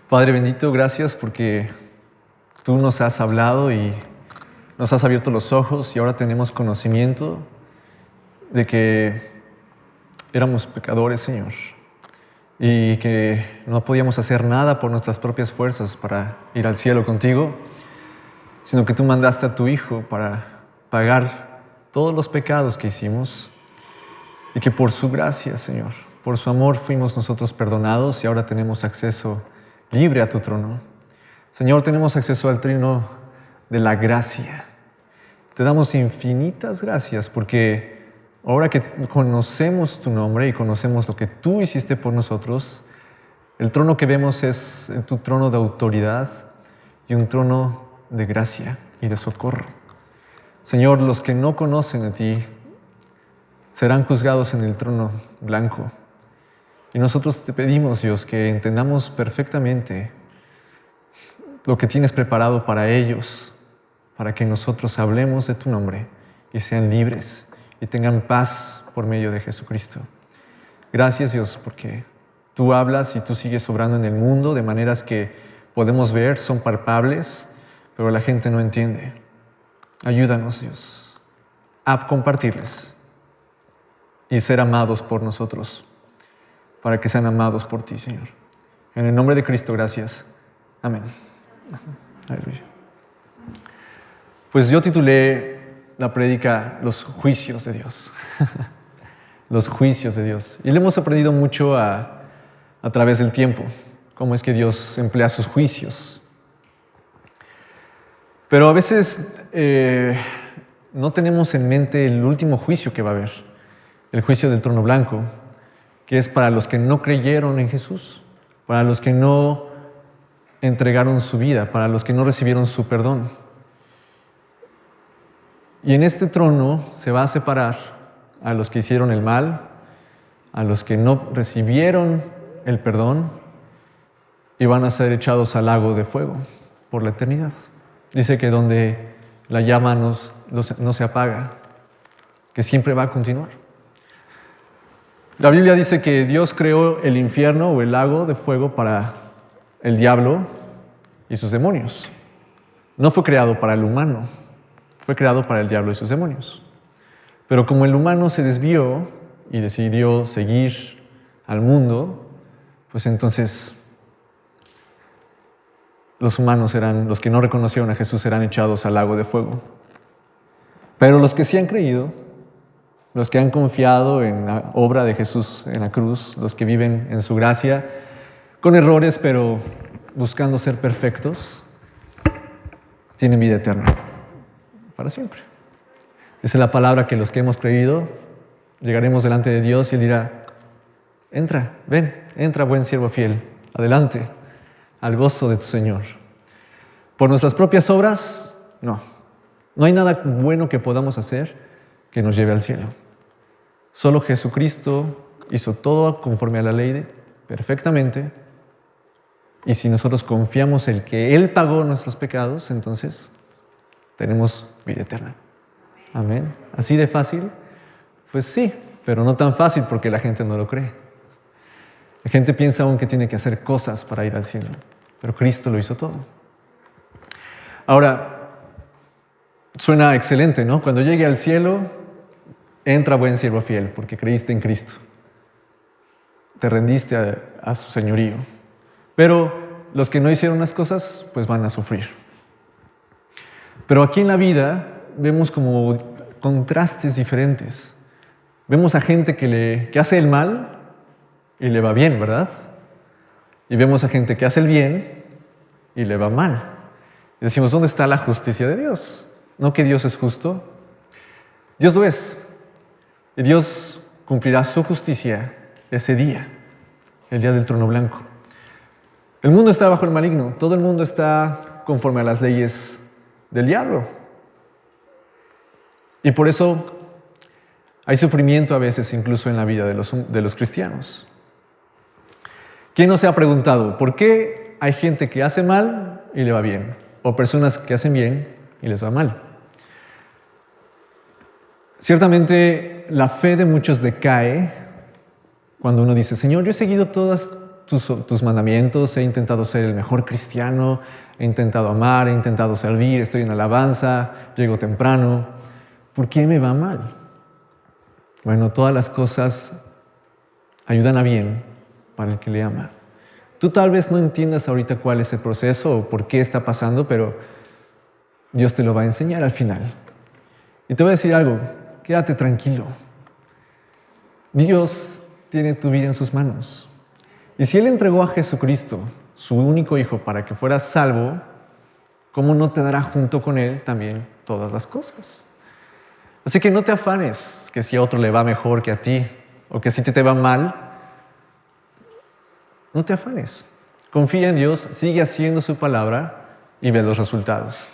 Padre bendito, gracias porque tú nos has hablado y nos has abierto los ojos y ahora tenemos conocimiento de que éramos pecadores, Señor, y que no podíamos hacer nada por nuestras propias fuerzas para ir al cielo contigo, sino que tú mandaste a tu Hijo para pagar todos los pecados que hicimos y que por su gracia, Señor, por su amor fuimos nosotros perdonados y ahora tenemos acceso libre a tu trono. Señor, tenemos acceso al trono de la gracia. Te damos infinitas gracias porque ahora que conocemos tu nombre y conocemos lo que tú hiciste por nosotros, el trono que vemos es tu trono de autoridad y un trono de gracia y de socorro. Señor, los que no conocen a ti serán juzgados en el trono blanco. Y nosotros te pedimos, Dios, que entendamos perfectamente lo que tienes preparado para ellos, para que nosotros hablemos de tu nombre y sean libres y tengan paz por medio de Jesucristo. Gracias, Dios, porque tú hablas y tú sigues obrando en el mundo de maneras que podemos ver, son palpables, pero la gente no entiende. Ayúdanos, Dios, a compartirles y ser amados por nosotros, para que sean amados por ti, Señor. En el nombre de Cristo, gracias. Amén. Aleluya. Pues yo titulé la prédica Los juicios de Dios. Los juicios de Dios. Y le hemos aprendido mucho a través del tiempo, cómo es que Dios emplea sus juicios. Pero a veces no tenemos en mente el último juicio que va a haber, el juicio del trono blanco, que es para los que no creyeron en Jesús, para los que no entregaron su vida, para los que no recibieron su perdón. Y en este trono se va a separar a los que hicieron el mal, a los que no recibieron el perdón, y van a ser echados al lago de fuego por la eternidad. Dice que donde la llama no se apaga, que siempre va a continuar. La Biblia dice que Dios creó el infierno o el lago de fuego para el diablo y sus demonios. No fue creado para el humano, fue creado para el diablo y sus demonios. Pero como el humano se desvió y decidió seguir al mundo, pues entonces los humanos los que no reconocieron a Jesús serán echados al lago de fuego. Pero los que sí han creído, los que han confiado en la obra de Jesús en la cruz, los que viven en su gracia, con errores, pero buscando ser perfectos, tienen vida eterna, para siempre. Dice la palabra que los que hemos creído, llegaremos delante de Dios y Él dirá, entra, ven, entra buen siervo fiel, adelante, al gozo de tu Señor. Por nuestras propias obras, no. No hay nada bueno que podamos hacer que nos lleve al cielo. Solo Jesucristo hizo todo conforme a la ley perfectamente. Y si nosotros confiamos en que Él pagó nuestros pecados, entonces tenemos vida eterna. Amén. ¿Así de fácil? Pues sí, pero no tan fácil porque la gente no lo cree. La gente piensa aún que tiene que hacer cosas para ir al cielo, pero Cristo lo hizo todo. Ahora, suena excelente, ¿no? Cuando llegue al cielo, entra buen siervo fiel, porque creíste en Cristo. Te rendiste a su señorío. Pero los que no hicieron las cosas, pues van a sufrir. Pero aquí en la vida vemos como contrastes diferentes. Vemos a gente que hace el mal y le va bien, ¿verdad? Y vemos a gente que hace el bien y le va mal. Y decimos, ¿dónde está la justicia de Dios? ¿No que Dios es justo? Dios lo es. Y Dios cumplirá su justicia ese día, el día del trono blanco. El mundo está bajo el maligno. Todo el mundo está conforme a las leyes del diablo. Y por eso hay sufrimiento a veces incluso en la vida de los cristianos. ¿Quién no se ha preguntado por qué hay gente que hace mal y le va bien? O personas que hacen bien y les va mal. Ciertamente la fe de muchos decae cuando uno dice, Señor, yo he seguido todas tus mandamientos, he intentado ser el mejor cristiano, he intentado amar, he intentado servir, estoy en alabanza, llego temprano. ¿Por qué me va mal? Bueno, todas las cosas ayudan a bien para el que le ama. Tú tal vez no entiendas ahorita cuál es el proceso o por qué está pasando, pero Dios te lo va a enseñar al final. Y te voy a decir algo, quédate tranquilo. Dios tiene tu vida en sus manos. Y si Él entregó a Jesucristo, su único Hijo, para que fueras salvo, ¿cómo no te dará junto con Él también todas las cosas? Así que no te afanes que si a otro le va mejor que a ti, o que si te va mal, no te afanes. Confía en Dios, sigue haciendo su palabra y ve los resultados.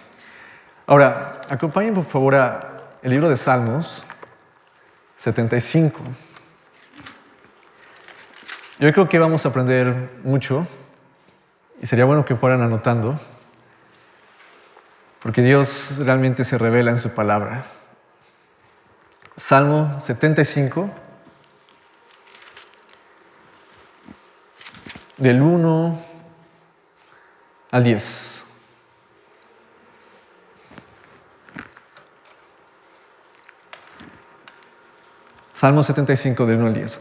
Ahora, acompáñenme por favor a el libro de Salmos 75. Yo creo que vamos a aprender mucho y sería bueno que fueran anotando, porque Dios realmente se revela en su palabra. Salmo 75, del 1 al 10. Salmo 75, del 1 al 10.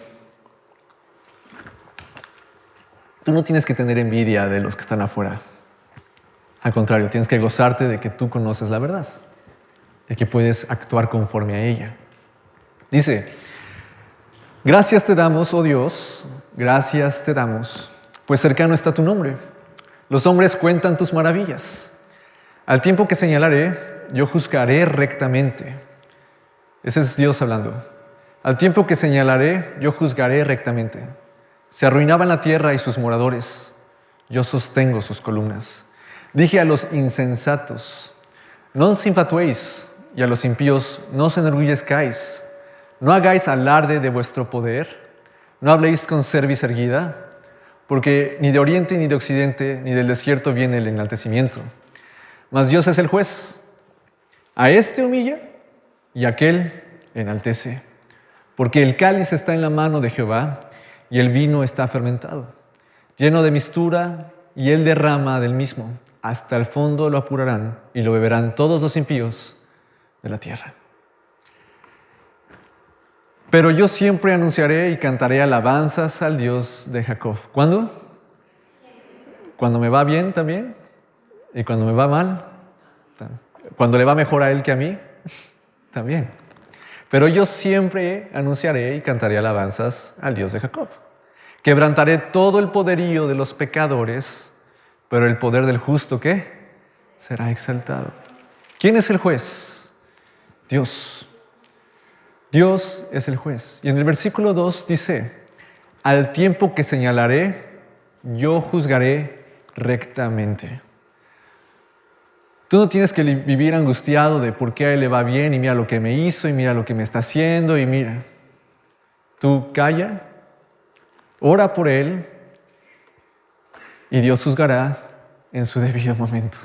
Tú no tienes que tener envidia de los que están afuera. Al contrario, tienes que gozarte de que tú conoces la verdad, de que puedes actuar conforme a ella. Dice, gracias te damos, oh Dios, gracias te damos, pues cercano está tu nombre. Los hombres cuentan tus maravillas. Al tiempo que señalaré, yo juzgaré rectamente. Ese es Dios hablando. Al tiempo que señalaré, yo juzgaré rectamente. Se arruinaban la tierra y sus moradores. Yo sostengo sus columnas. Dije a los insensatos, no os infatuéis, y a los impíos, no os enorgullezcáis. No hagáis alarde de vuestro poder. No habléis con cerviz erguida, porque ni de oriente ni de occidente ni del desierto viene el enaltecimiento. Mas Dios es el juez. A este humilla y a aquel enaltece. Porque el cáliz está en la mano de Jehová y el vino está fermentado, lleno de mistura, y él derrama del mismo. Hasta el fondo lo apurarán y lo beberán todos los impíos de la tierra. Pero yo siempre anunciaré y cantaré alabanzas al Dios de Jacob. ¿Cuándo? Cuando me va bien también y cuando me va mal. Cuando le va mejor a él que a mí, también. Pero yo siempre anunciaré y cantaré alabanzas al Dios de Jacob. Quebrantaré todo el poderío de los pecadores, pero el poder del justo, ¿qué? Será exaltado. ¿Quién es el juez? Dios. Dios es el juez. Y en el versículo 2 dice, al tiempo que señalaré, yo juzgaré rectamente. Tú no tienes que vivir angustiado de por qué a él le va bien y mira lo que me hizo y mira lo que me está haciendo y mira. Tú calla, ora por él y Dios juzgará en su debido momento.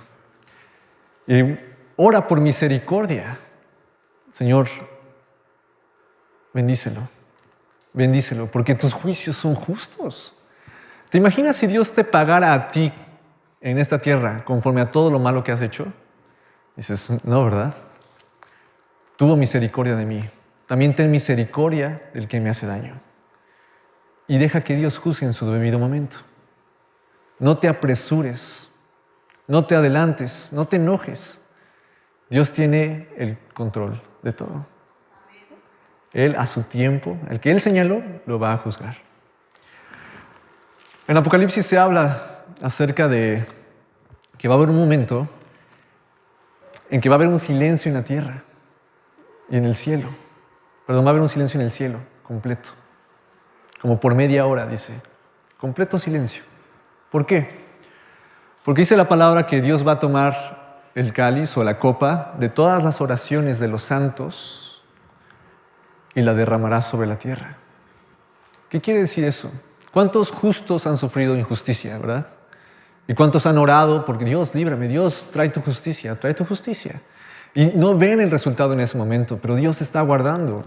Y ora por misericordia. Señor, bendícelo, porque tus juicios son justos. ¿Te imaginas si Dios te pagara a ti en esta tierra conforme a todo lo malo que has hecho? Dices, no, ¿verdad? Tuvo misericordia de mí. También ten misericordia del que me hace daño. Y deja que Dios juzgue en su debido momento. No te apresures, no te adelantes, no te enojes. Dios tiene el control de todo. Él a su tiempo, el que Él señaló, lo va a juzgar. En Apocalipsis se habla acerca de que va a haber un momento en que va a haber un silencio en la tierra y en el cielo. Perdón, va a haber un silencio en el cielo, completo. Como por media hora, dice. Completo silencio. ¿Por qué? Porque dice la palabra que Dios va a tomar el cáliz o la copa de todas las oraciones de los santos y la derramará sobre la tierra. ¿Qué quiere decir eso? ¿Cuántos justos han sufrido injusticia, verdad? ¿Y cuántos han orado porque Dios, líbrame, Dios, trae tu justicia, trae tu justicia? Y no ven el resultado en ese momento, pero Dios está guardando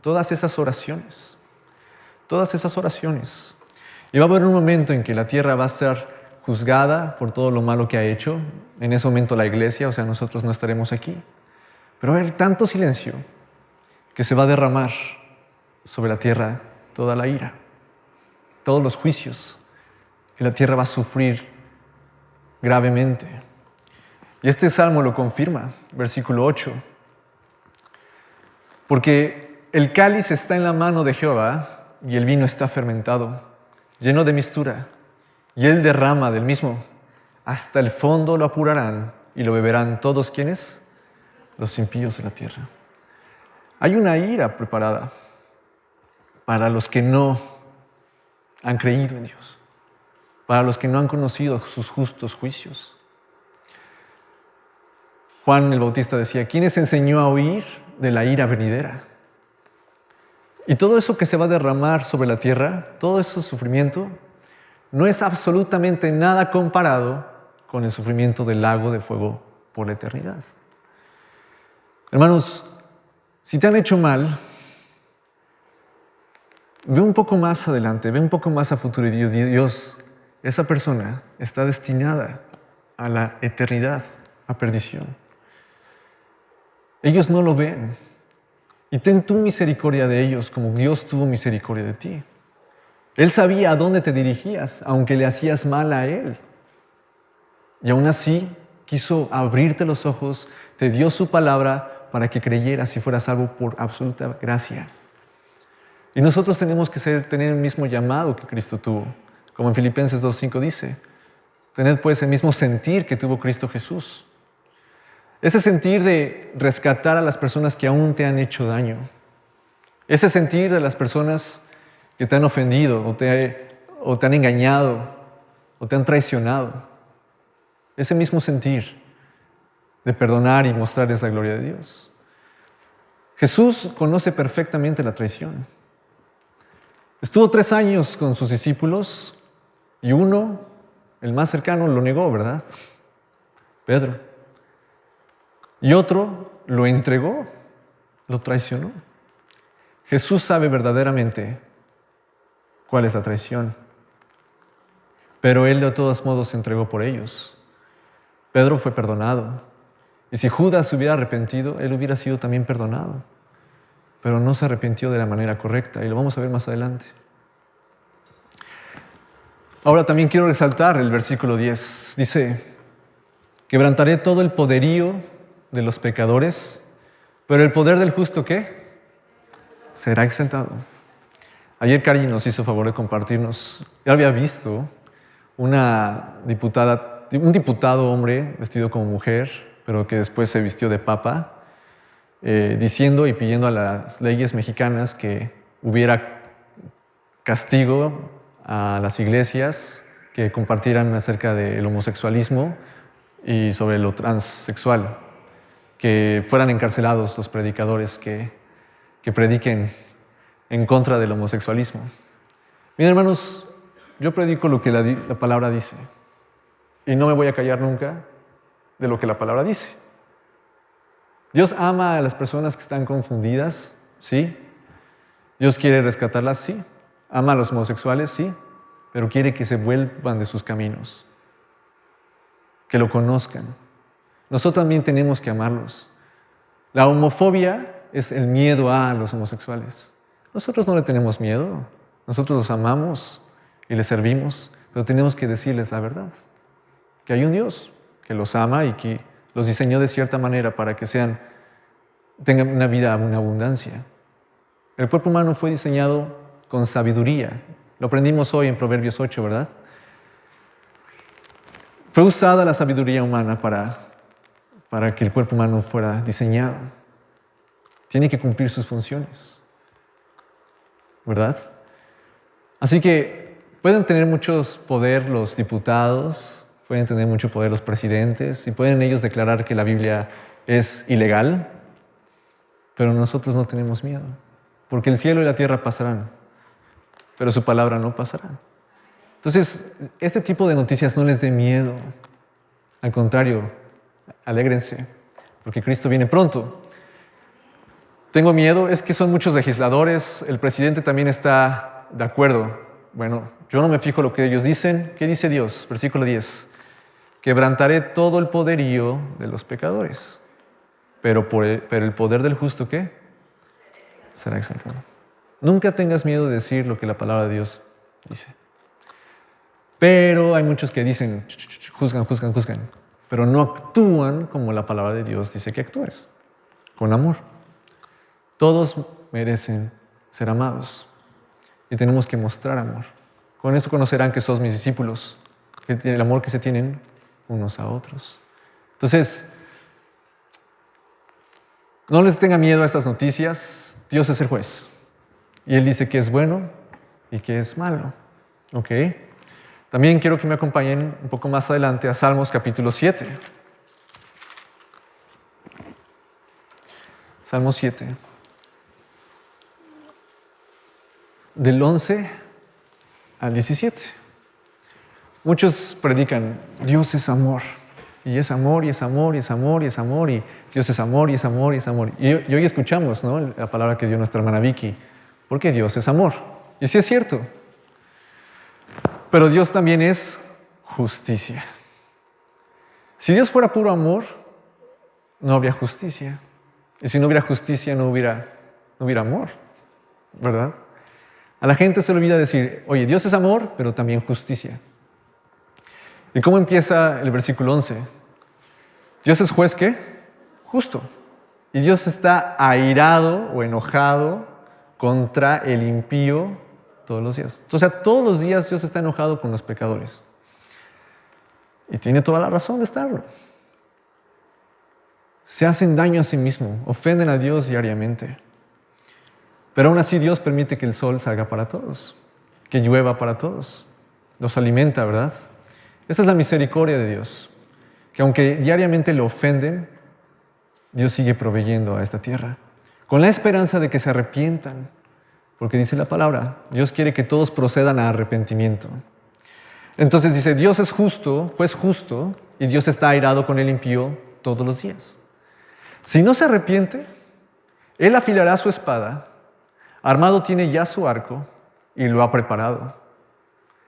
todas esas oraciones. Todas esas oraciones. Y va a haber un momento en que la tierra va a ser juzgada por todo lo malo que ha hecho. En ese momento la iglesia, o sea, nosotros no estaremos aquí. Pero va a haber tanto silencio que se va a derramar sobre la tierra toda la ira, todos los juicios que la tierra va a sufrir gravemente. Y este salmo lo confirma, versículo 8. Porque el cáliz está en la mano de Jehová y el vino está fermentado, lleno de mistura, y él derrama del mismo. Hasta el fondo lo apurarán y lo beberán todos, ¿quiénes? Los impíos de la tierra. Hay una ira preparada para los que no han creído en Dios, para los que no han conocido sus justos juicios. Juan el Bautista decía, ¿quién les enseñó a huir de la ira venidera? Y todo eso que se va a derramar sobre la tierra, todo ese sufrimiento, no es absolutamente nada comparado con el sufrimiento del lago de fuego por la eternidad. Hermanos, si te han hecho mal, ve un poco más adelante, ve un poco más a futuro y Dios, esa persona está destinada a la eternidad, a perdición. Ellos no lo ven. Y ten tú misericordia de ellos como Dios tuvo misericordia de ti. Él sabía a dónde te dirigías, aunque le hacías mal a Él. Y aún así quiso abrirte los ojos, te dio su palabra para que creyeras y fueras salvo por absoluta gracia. Y nosotros tenemos que tener el mismo llamado que Cristo tuvo. Como en Filipenses 2:5 dice, tened pues el mismo sentir que tuvo Cristo Jesús. Ese sentir de rescatar a las personas que aún te han hecho daño. Ese sentir de las personas que te han ofendido o te han engañado o te han traicionado. Ese mismo sentir de perdonar y mostrarles la gloria de Dios. Jesús conoce perfectamente la traición. Estuvo 3 años con sus discípulos y uno, el más cercano, lo negó, ¿verdad? Pedro. Y otro lo entregó, lo traicionó. Jesús sabe verdaderamente cuál es la traición, pero Él de todos modos se entregó por ellos. Pedro fue perdonado, y si Judas se hubiera arrepentido, él hubiera sido también perdonado, pero no se arrepintió de la manera correcta, y lo vamos a ver más adelante. Ahora también quiero resaltar el versículo 10. Dice, quebrantaré todo el poderío de los pecadores, pero el poder del justo, ¿qué? Será exaltado. Ayer Cari nos hizo favor de compartirnos. Ya había visto un diputado hombre vestido como mujer, pero que después se vistió de papa, diciendo y pidiendo a las leyes mexicanas que hubiera castigo a las iglesias que compartieran acerca del homosexualismo y sobre lo transexual, que fueran encarcelados los predicadores que prediquen en contra del homosexualismo. Miren, hermanos, yo predico lo que la palabra dice y no me voy a callar nunca de lo que la palabra dice. Dios ama a las personas que están confundidas, sí. Dios quiere rescatarlas, sí. Ama a los homosexuales, sí, pero quiere que se vuelvan de sus caminos, que lo conozcan. Nosotros también tenemos que amarlos. La homofobia es el miedo a los homosexuales. Nosotros no le tenemos miedo, nosotros los amamos y les servimos, pero tenemos que decirles la verdad, que hay un Dios que los ama y que los diseñó de cierta manera para que tengan una vida en abundancia. El cuerpo humano fue diseñado con sabiduría. Lo aprendimos hoy en Proverbios 8, ¿verdad? Fue usada la sabiduría humana para que el cuerpo humano fuera diseñado. Tiene que cumplir sus funciones, ¿verdad? Así que pueden tener mucho poder los diputados, pueden tener mucho poder los presidentes y pueden ellos declarar que la Biblia es ilegal, pero nosotros no tenemos miedo, porque el cielo y la tierra pasarán, pero su palabra no pasará. Entonces, este tipo de noticias no les dé miedo, al contrario, alégrense, porque Cristo viene pronto. Tengo miedo, es que son muchos legisladores, el presidente también está de acuerdo. Bueno, Yo no me fijo lo que ellos dicen. ¿Qué dice Dios? Versículo 10. Quebrantaré todo el poderío de los pecadores. Pero el poder del justo, ¿qué? Será exaltado. Nunca tengas miedo de decir lo que la palabra de Dios dice. Pero hay muchos que dicen, juzgan, pero no actúan como la palabra de Dios dice que actúes, con amor. Todos merecen ser amados y tenemos que mostrar amor. Con eso conocerán que sos mis discípulos, que el amor que se tienen unos a otros. Entonces, no les tenga miedo a estas noticias. Dios es el juez y Él dice que es bueno y que es malo. ¿Ok? También quiero que me acompañen un poco más adelante a Salmos capítulo 7. Salmo 7. Del 11 al 17. Muchos predican, Dios es amor. Y es amor, y es amor, y es amor, y es amor, y Dios es amor, y es amor, y es amor. Y hoy escuchamos, ¿no?, la palabra que dio nuestra hermana Vicky, porque Dios es amor. Y sí es cierto. Pero Dios también es justicia. Si Dios fuera puro amor, no habría justicia. Y si no hubiera justicia, no hubiera amor, ¿verdad? A la gente se le olvida decir, oye, Dios es amor, pero también justicia. ¿Y cómo empieza el versículo 11? Dios es juez, ¿qué? Justo. Y Dios está airado o enojado contra el impío todos los días. O sea, todos los días Dios está enojado con los pecadores. Y tiene toda la razón de estarlo. Se hacen daño a sí mismo, ofenden a Dios diariamente. Pero aún así Dios permite que el sol salga para todos, que llueva para todos. Los alimenta, ¿verdad? Esa es la misericordia de Dios. Que aunque diariamente le ofenden, Dios sigue proveyendo a esta tierra. Con la esperanza de que se arrepientan. Porque dice la palabra, Dios quiere que todos procedan a arrepentimiento. Entonces dice, Dios es justo, juez justo, y Dios está airado con el impío todos los días. Si no se arrepiente, Él afilará su espada, armado tiene ya su arco, y lo ha preparado.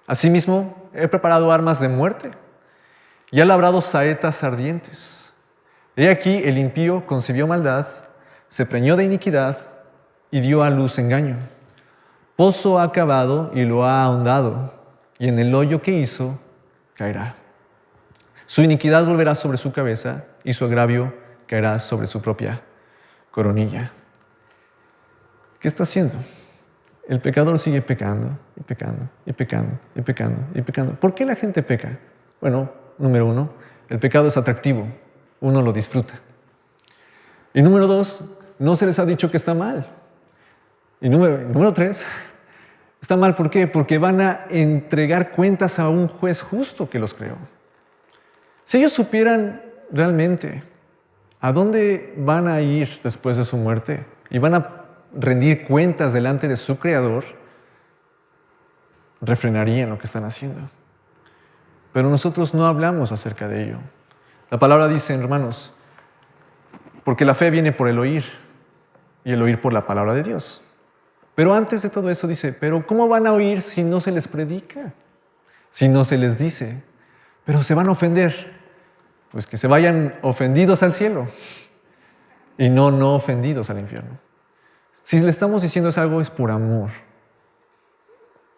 Asimismo, he preparado armas de muerte, y ha labrado saetas ardientes. He aquí, el impío concibió maldad, se preñó de iniquidad, y dio a luz engaño. Pozo ha cavado y lo ha ahondado, y en el hoyo que hizo caerá. Su iniquidad volverá sobre su cabeza, y su agravio caerá sobre su propia coronilla. ¿Qué está haciendo? El pecador sigue pecando, y pecando, y pecando, y pecando, y pecando. ¿Por qué la gente peca? Bueno, número 1, el pecado es atractivo, uno lo disfruta. Y número 2, no se les ha dicho que está mal. Y número 3, está mal, ¿por qué? Porque van a entregar cuentas a un juez justo que los creó. Si ellos supieran realmente a dónde van a ir después de su muerte y van a rendir cuentas delante de su Creador, refrenarían lo que están haciendo. Pero nosotros no hablamos acerca de ello. La palabra dice, hermanos, porque la fe viene por el oír y el oír por la palabra de Dios. Pero antes de todo eso dice, pero ¿cómo van a oír si no se les predica? Si no se les dice, pero se van a ofender. Pues que se vayan ofendidos al cielo y no ofendidos al infierno. Si le estamos diciendo algo es por amor.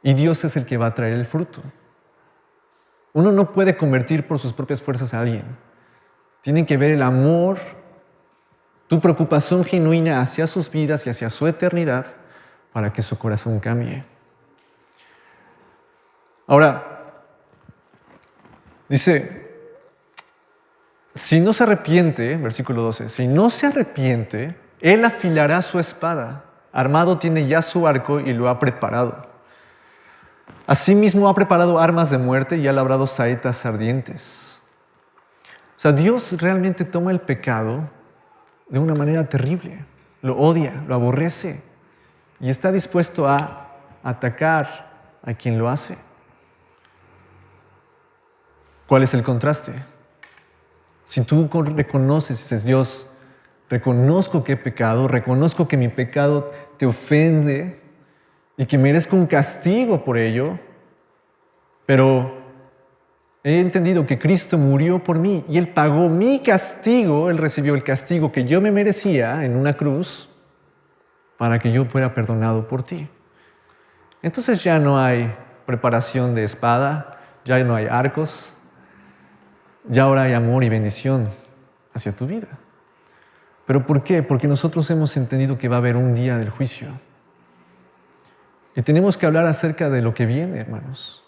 Y Dios es el que va a traer el fruto. Uno no puede convertir por sus propias fuerzas a alguien. Tienen que ver el amor, tu preocupación genuina hacia sus vidas y hacia su eternidad para que su corazón cambie. Ahora, dice, si no se arrepiente, versículo 12, si no se arrepiente, Él afilará su espada, armado tiene ya su arco y lo ha preparado. Asimismo ha preparado armas de muerte y ha labrado saetas ardientes. O sea, Dios realmente toma el pecado de una manera terrible, lo odia, lo aborrece y está dispuesto a atacar a quien lo hace. ¿Cuál es el contraste? Si tú reconoces, dices, Dios, reconozco que he pecado, reconozco que mi pecado te ofende y que merezco un castigo por ello, Pero he entendido que Cristo murió por mí y Él pagó mi castigo, Él recibió el castigo que yo me merecía en una cruz para que yo fuera perdonado por ti. Entonces ya no hay preparación de espada, ya no hay arcos, ya ahora hay amor y bendición hacia tu vida. ¿Pero por qué? Porque nosotros hemos entendido que va a haber un día del juicio. Y tenemos que hablar acerca de lo que viene, hermanos.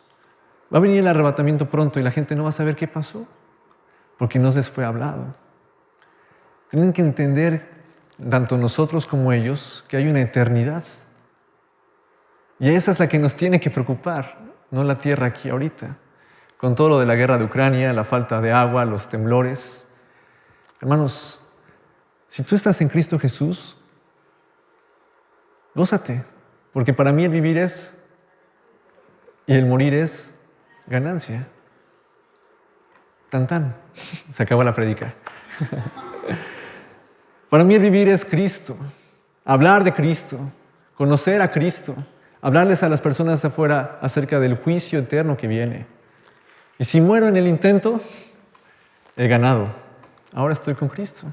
Va a venir el arrebatamiento pronto y la gente no va a saber qué pasó, porque no les fue hablado. Tienen que entender, tanto nosotros como ellos, que hay una eternidad. Y esa es la que nos tiene que preocupar, no la tierra aquí ahorita. Con todo lo de la guerra de Ucrania, la falta de agua, los temblores. Hermanos, si tú estás en Cristo Jesús, gózate, porque para mí el vivir es y el morir es ganancia. Tan tan, se acaba la prédica. Para mí el vivir es Cristo, hablar de Cristo, conocer a Cristo, hablarles a las personas afuera acerca del juicio eterno que viene. Y si muero en el intento, he ganado. Ahora estoy con Cristo.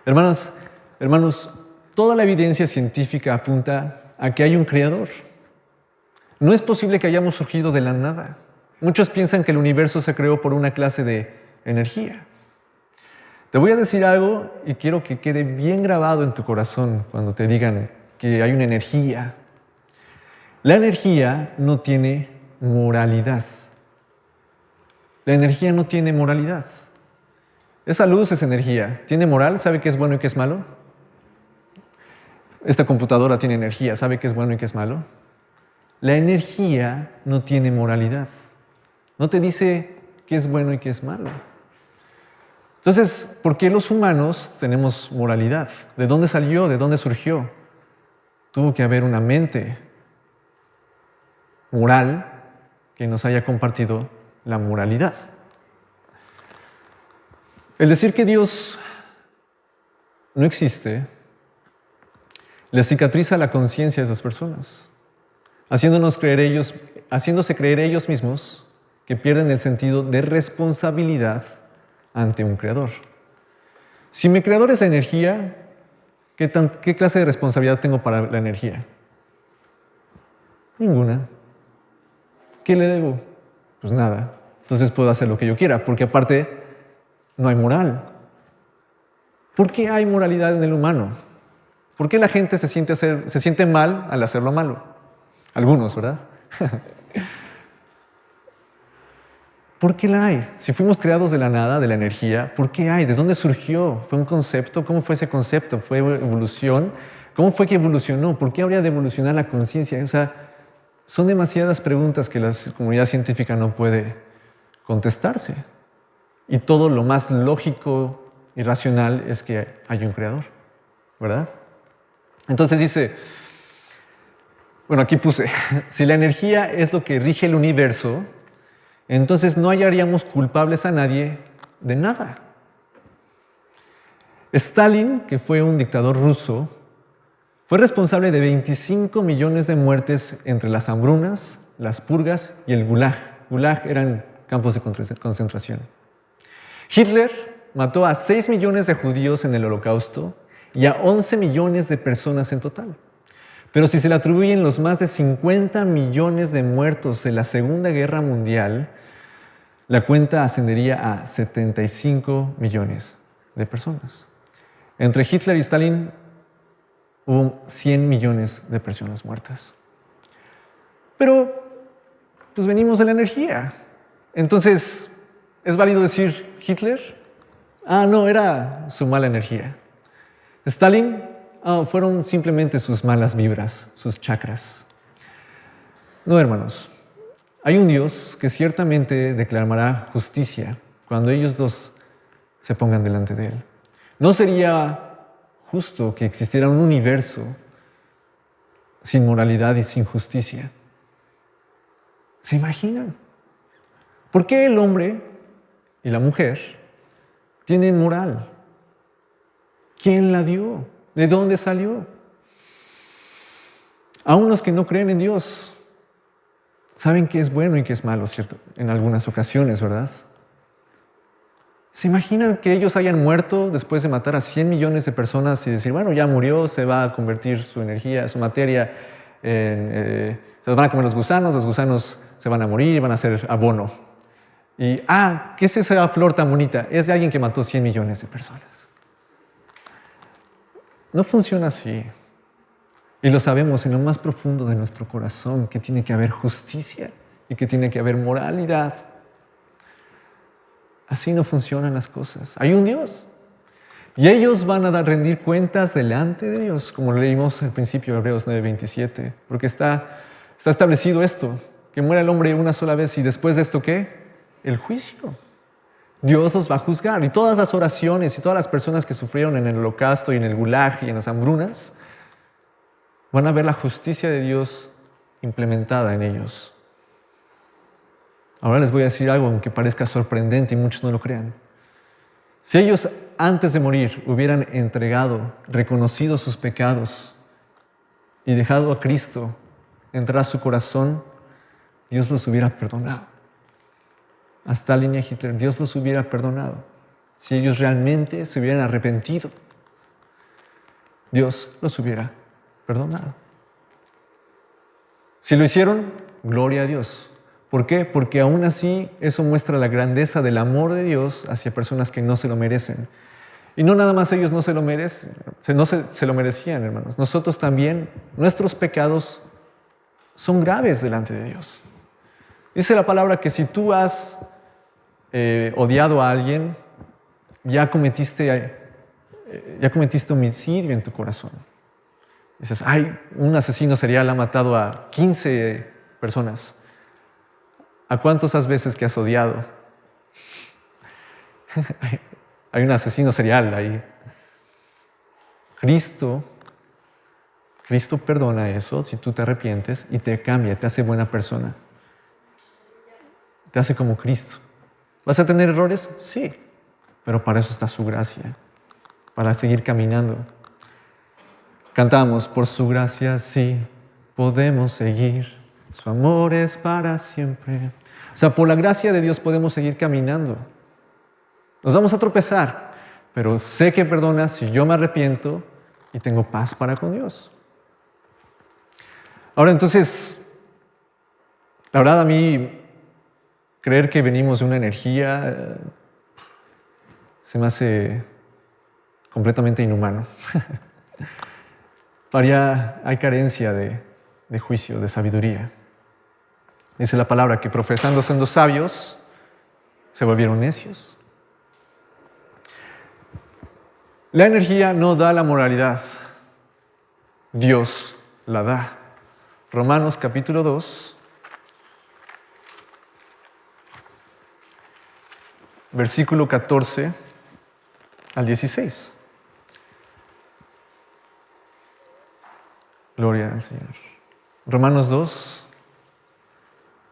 Hermanos, toda la evidencia científica apunta a que hay un creador. No es posible que hayamos surgido de la nada. Muchos piensan que el universo se creó por una clase de energía. Te voy a decir algo y quiero que quede bien grabado en tu corazón cuando te digan que hay una energía. La energía no tiene moralidad. La energía no tiene moralidad. Esa luz es energía. ¿Tiene moral? ¿Sabe qué es bueno y qué es malo? Esta computadora tiene energía. ¿Sabe qué es bueno y qué es malo? La energía no tiene moralidad. No te dice qué es bueno y qué es malo. Entonces, ¿por qué los humanos tenemos moralidad? ¿De dónde salió? ¿De dónde surgió? Tuvo que haber una mente moral que nos haya compartido la moralidad. El decir que Dios no existe les cicatriza la conciencia de esas personas, haciéndose creer ellos mismos que pierden el sentido de responsabilidad ante un creador. Si mi creador es la energía, ¿qué clase de responsabilidad tengo para la energía? Ninguna. ¿Qué le debo? Pues nada. Entonces puedo hacer lo que yo quiera, porque aparte no hay moral. ¿Por qué hay moralidad en el humano? ¿Por qué la gente se siente mal al hacer lo malo? Algunos, ¿verdad? ¿Por qué la hay? Si fuimos creados de la nada, de la energía, ¿por qué hay? ¿De dónde surgió? ¿Fue un concepto? ¿Cómo fue ese concepto? ¿Fue evolución? ¿Cómo fue que evolucionó? ¿Por qué habría de evolucionar la conciencia? O sea, son demasiadas preguntas que la comunidad científica no puede contestarse. Y todo lo más lógico y racional es que hay un creador, ¿verdad? Entonces dice, bueno, aquí puse, si la energía es lo que rige el universo, entonces no hallaríamos culpables a nadie de nada. Stalin, que fue un dictador ruso, fue responsable de 25 millones de muertes entre las hambrunas, las purgas y el Gulag. Gulag eran campos de concentración. Hitler mató a 6 millones de judíos en el Holocausto y a 11 millones de personas en total. Pero si se le atribuyen los más de 50 millones de muertos en la Segunda Guerra Mundial, la cuenta ascendería a 75 millones de personas. Entre Hitler y Stalin hubo 100 millones de personas muertas. Pero, pues venimos de la energía. Entonces, ¿es válido decir Hitler? No, era su mala energía. Stalin, fueron simplemente sus malas vibras, sus chakras. No, hermanos. Hay un Dios que ciertamente declarará justicia cuando ellos dos se pongan delante de Él. No sería justo que existiera un universo sin moralidad y sin justicia. ¿Se imaginan? ¿Por qué el hombre y la mujer tienen moral? ¿Quién la dio? ¿De dónde salió? Aún los que no creen en Dios saben qué es bueno y qué es malo, ¿cierto? En algunas ocasiones, ¿verdad? ¿Se imaginan que ellos hayan muerto después de matar a 100 millones de personas y decir, bueno, ya murió, se va a convertir su energía, su materia en... se los van a comer los gusanos se van a morir y van a ser abono. Y, ¿qué es esa flor tan bonita? Es de alguien que mató 100 millones de personas. No funciona así. Y lo sabemos en lo más profundo de nuestro corazón, que tiene que haber justicia y que tiene que haber moralidad. Así no funcionan las cosas. Hay un Dios. Y ellos van a rendir cuentas delante de Dios, como leímos al principio de Hebreos 9:27. Porque está establecido esto, que muera el hombre una sola vez y después de esto, ¿qué? El juicio. Dios los va a juzgar. Y todas las oraciones y todas las personas que sufrieron en el holocausto y en el gulag y en las hambrunas van a ver la justicia de Dios implementada en ellos. Ahora les voy a decir algo, aunque parezca sorprendente y muchos no lo crean. Si ellos antes de morir hubieran entregado, reconocido sus pecados y dejado a Cristo entrar a su corazón, Dios los hubiera perdonado. A Stalin y a Hitler, Dios los hubiera perdonado. Si ellos realmente se hubieran arrepentido, Dios los hubiera perdonado. Si lo hicieron, gloria a Dios. ¿Por qué? Porque aún así eso muestra la grandeza del amor de Dios hacia personas que no se lo merecen. Y no nada más ellos no se lo merecen, no se lo merecían, hermanos. Nosotros también, nuestros pecados son graves delante de Dios. Dice la palabra que si tú has odiado a alguien, ya cometiste homicidio en tu corazón. Dices, un asesino serial ha matado a 15 personas. ¿A cuántas veces que has odiado? Hay un asesino serial ahí. Cristo perdona eso si tú te arrepientes y te cambia, te hace buena persona. Te hace como Cristo. ¿Vas a tener errores? Sí, pero para eso está su gracia, para seguir caminando. Cantamos, por su gracia sí podemos seguir. Su amor es para siempre. O sea, por la gracia de Dios podemos seguir caminando. Nos vamos a tropezar, pero sé que perdona si yo me arrepiento y tengo paz para con Dios. Ahora, entonces, la verdad a mí, creer que venimos de una energía se me hace completamente inhumano. Hay carencia de juicio, de sabiduría. Dice la palabra que profesando siendo sabios, se volvieron necios. La energía no da la moralidad, Dios la da. Romanos capítulo 2, versículo 14 al 16. Gloria al Señor. Romanos 2,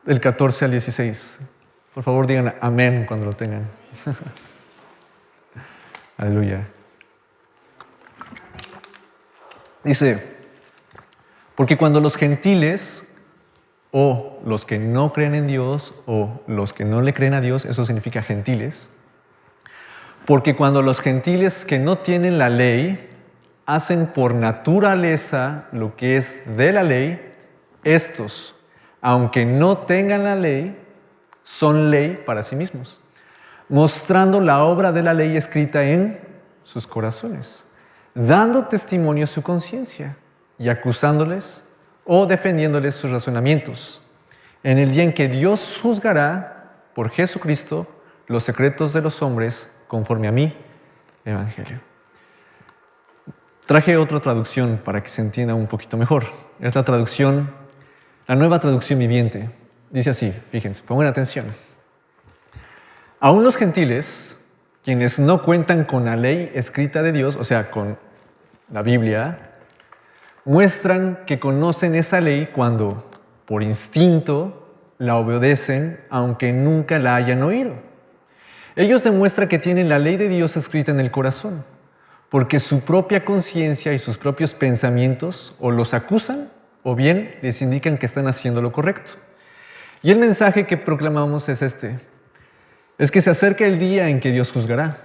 del 14 al 16. Por favor, digan amén cuando lo tengan. Aleluya. Dice, porque cuando los gentiles, o los que no creen en Dios, o los que no le creen a Dios, eso significa gentiles, porque cuando los gentiles que no tienen la ley hacen por naturaleza lo que es de la ley, estos, aunque no tengan la ley, son ley para sí mismos, mostrando la obra de la ley escrita en sus corazones, dando testimonio a su conciencia y acusándoles o defendiéndoles sus razonamientos, en el día en que Dios juzgará por Jesucristo los secretos de los hombres conforme a mi evangelio. Traje otra traducción para que se entienda un poquito mejor. Es la nueva traducción viviente. Dice así, fíjense, pongan atención. Aún los gentiles, quienes no cuentan con la ley escrita de Dios, o sea, con la Biblia, muestran que conocen esa ley cuando, por instinto, la obedecen, aunque nunca la hayan oído. Ellos demuestran que tienen la ley de Dios escrita en el corazón, porque su propia conciencia y sus propios pensamientos o los acusan o bien les indican que están haciendo lo correcto. Y el mensaje que proclamamos es este. Es que se acerca el día en que Dios juzgará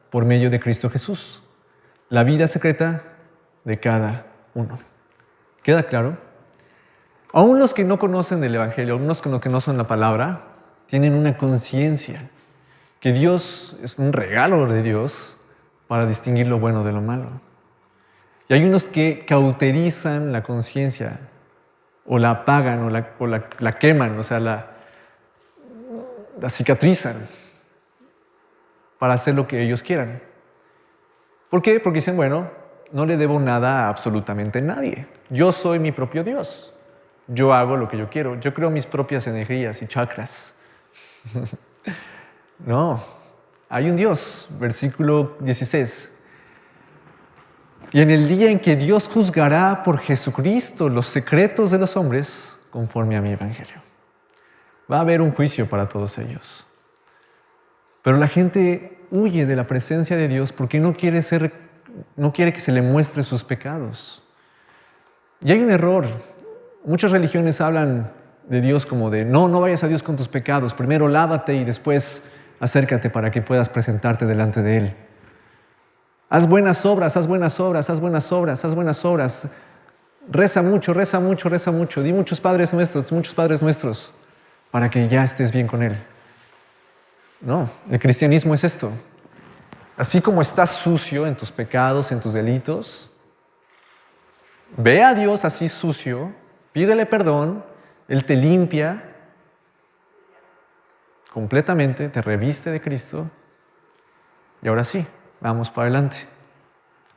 por medio de Cristo Jesús la vida secreta de cada uno. ¿Queda claro? Aún los que no conocen el Evangelio, aún los que no conocen la palabra, tienen una conciencia que Dios es un regalo de Dios para distinguir lo bueno de lo malo. Y hay unos que cauterizan la conciencia o la apagan o la queman, o sea, la cicatrizan para hacer lo que ellos quieran. ¿Por qué? Porque dicen, bueno, no le debo nada a absolutamente nadie. Yo soy mi propio Dios. Yo hago lo que yo quiero. Yo creo mis propias energías y chakras. No, hay un Dios. Versículo 16. Y en el día en que Dios juzgará por Jesucristo los secretos de los hombres, conforme a mi evangelio. Va a haber un juicio para todos ellos. Pero la gente huye de la presencia de Dios porque no quiere que se le muestre sus pecados. Y hay un error. Muchas religiones hablan de Dios como de, no vayas a Dios con tus pecados. Primero lávate y después acércate para que puedas presentarte delante de Él. Haz buenas obras, haz buenas obras, haz buenas obras, haz buenas obras. Reza mucho, reza mucho, reza mucho. Di muchos padres nuestros, para que ya estés bien con Él. No, el cristianismo es esto. Así como estás sucio en tus pecados, en tus delitos, ve a Dios así sucio, pídele perdón, Él te limpia completamente, te reviste de Cristo y ahora sí, vamos para adelante.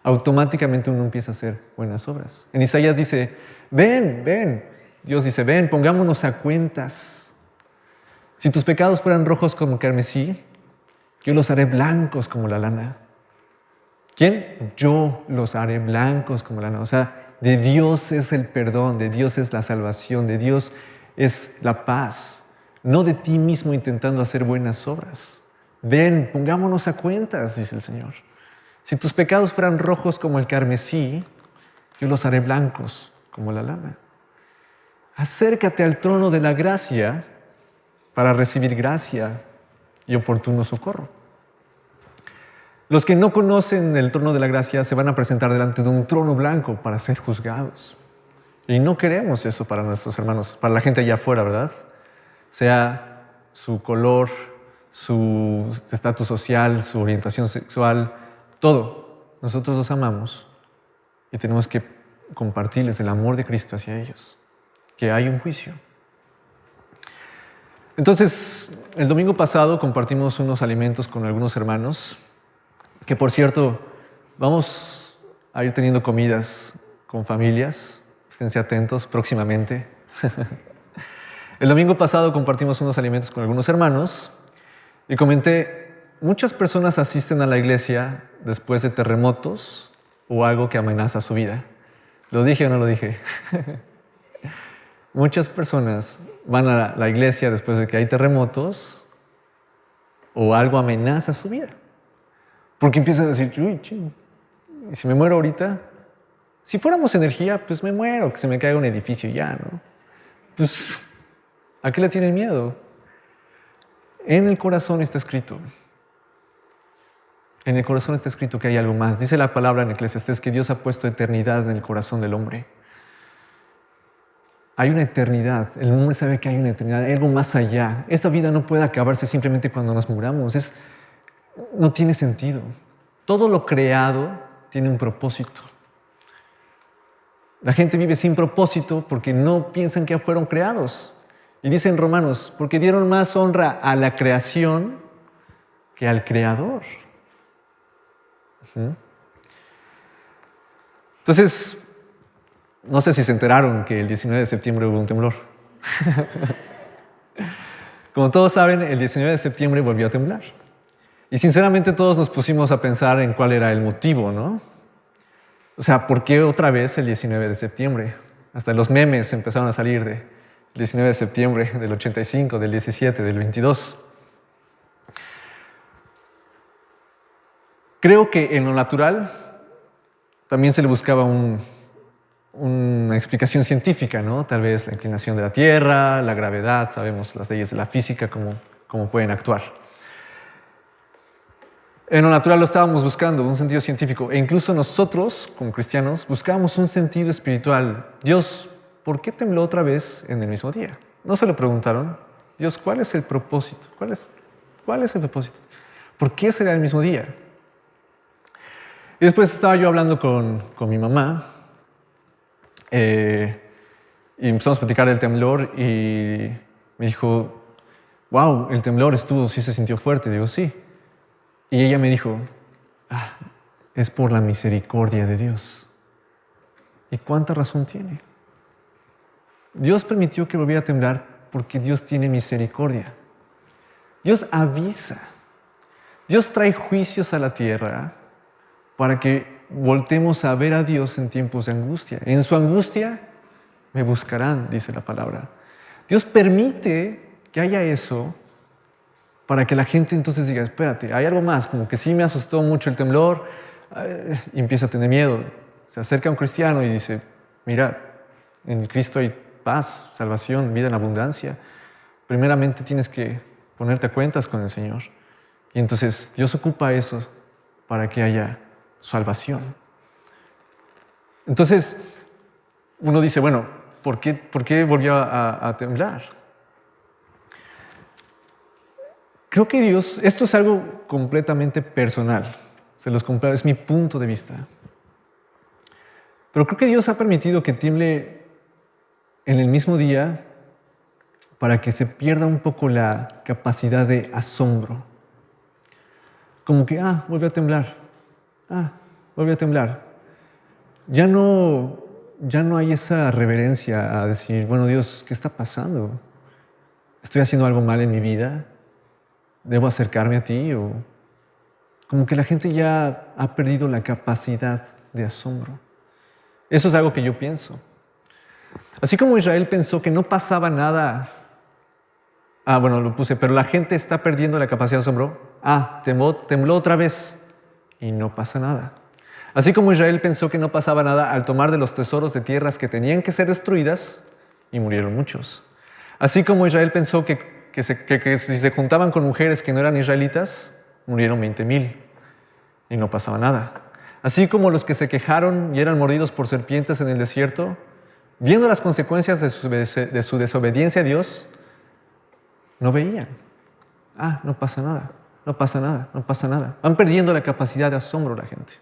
Automáticamente uno empieza a hacer buenas obras. En Isaías dice, ven. Dios dice, ven, pongámonos a cuentas. Si tus pecados fueran rojos como carmesí, yo los haré blancos como la lana. ¿Quién? Yo los haré blancos como la lana. O sea, de Dios es el perdón, de Dios es la salvación, de Dios es la paz. No de ti mismo intentando hacer buenas obras. Ven, pongámonos a cuentas, dice el Señor. Si tus pecados fueran rojos como el carmesí, yo los haré blancos como la lana. Acércate al trono de la gracia para recibir gracia y oportuno socorro. Los que no conocen el trono de la gracia se van a presentar delante de un trono blanco para ser juzgados. Y no queremos eso para nuestros hermanos, para la gente allá afuera, ¿verdad? Sea su color, su estatus social, su orientación sexual, todo. Nosotros los amamos y tenemos que compartirles el amor de Cristo hacia ellos, que hay un juicio. Entonces, el domingo pasado compartimos unos alimentos con algunos hermanos, que por cierto, vamos a ir teniendo comidas con familias, esténse atentos próximamente. El domingo pasado compartimos unos alimentos con algunos hermanos y comenté, muchas personas asisten a la iglesia después de terremotos o algo que amenaza su vida. ¿Lo dije o no lo dije? Muchas personas van a la iglesia después de que hay terremotos o algo amenaza su vida. Porque empiezan a decir, uy, ching, ¿y si me muero ahorita? Si fuéramos energía, pues me muero, que se me caiga un edificio y ya, ¿no? Pues, ¿a qué le tienen miedo? En el corazón está escrito. En el corazón está escrito que hay algo más. Dice la palabra en Eclesiastés que Dios ha puesto eternidad en el corazón del hombre. Hay una eternidad. El hombre sabe que hay una eternidad, hay algo más allá. Esta vida no puede acabarse simplemente cuando nos muramos. No tiene sentido. Todo lo creado tiene un propósito. La gente vive sin propósito porque no piensan que fueron creados. Y dicen Romanos, porque dieron más honra a la creación que al Creador. Entonces, no sé si se enteraron que el 19 de septiembre hubo un temblor. Como todos saben, el 19 de septiembre volvió a temblar. Y sinceramente todos nos pusimos a pensar en cuál era el motivo, ¿no? O sea, ¿por qué otra vez el 19 de septiembre? Hasta los memes empezaron a salir del 19 de septiembre, del 85, del 17, del 22. Creo que en lo natural también se le buscaba un una explicación científica, ¿no? Tal vez la inclinación de la Tierra, la gravedad, sabemos las leyes de la física, cómo pueden actuar. En lo natural lo estábamos buscando, un sentido científico, e incluso nosotros, como cristianos, buscábamos un sentido espiritual. Dios, ¿por qué tembló otra vez en el mismo día? No se lo preguntaron. Dios, ¿cuál es el propósito? ¿Cuál es el propósito? ¿Por qué será el mismo día? Y después estaba yo hablando con mi mamá y empezamos a platicar del temblor y me dijo, wow, el temblor sí se sintió fuerte. Y digo, sí. Y ella me dijo, es por la misericordia de Dios. ¿Y cuánta razón tiene? Dios permitió que volviera a temblar porque Dios tiene misericordia. Dios avisa. Dios trae juicios a la tierra para que voltemos a ver a Dios en tiempos de angustia. En su angustia me buscarán, dice la palabra. Dios permite que haya eso para que la gente entonces diga, espérate, hay algo más, como que sí me asustó mucho el temblor, y empieza a tener miedo. Se acerca a un cristiano y dice, mira, en Cristo hay paz, salvación, vida en abundancia. Primeramente tienes que ponerte a cuentas con el Señor. Y entonces Dios ocupa eso para que haya salvación. Entonces, uno dice, bueno, ¿por qué volvió a temblar? Creo que Dios, esto es algo completamente personal, es mi punto de vista. Pero creo que Dios ha permitido que tiemble en el mismo día para que se pierda un poco la capacidad de asombro. Como que, volvió a temblar, volvió a temblar. Ya no hay esa reverencia a decir, bueno, Dios, ¿qué está pasando? ¿Estoy haciendo algo mal en mi vida? ¿Debo acercarme a ti? O como que la gente ya ha perdido la capacidad de asombro. Eso es algo que yo pienso. Así como Israel pensó que no pasaba nada. Bueno, lo puse, pero la gente está perdiendo la capacidad de asombro. Tembló otra vez y no pasa nada. Así como Israel pensó que no pasaba nada al tomar de los tesoros de tierras que tenían que ser destruidas y murieron muchos. Así como Israel pensó que si se juntaban con mujeres que no eran israelitas, murieron 20,000 y no pasaba nada. Así como los que se quejaron y eran mordidos por serpientes en el desierto, viendo las consecuencias de su desobediencia a Dios, no veían. No pasa nada, no pasa nada, no pasa nada. Van perdiendo la capacidad de asombro la gente.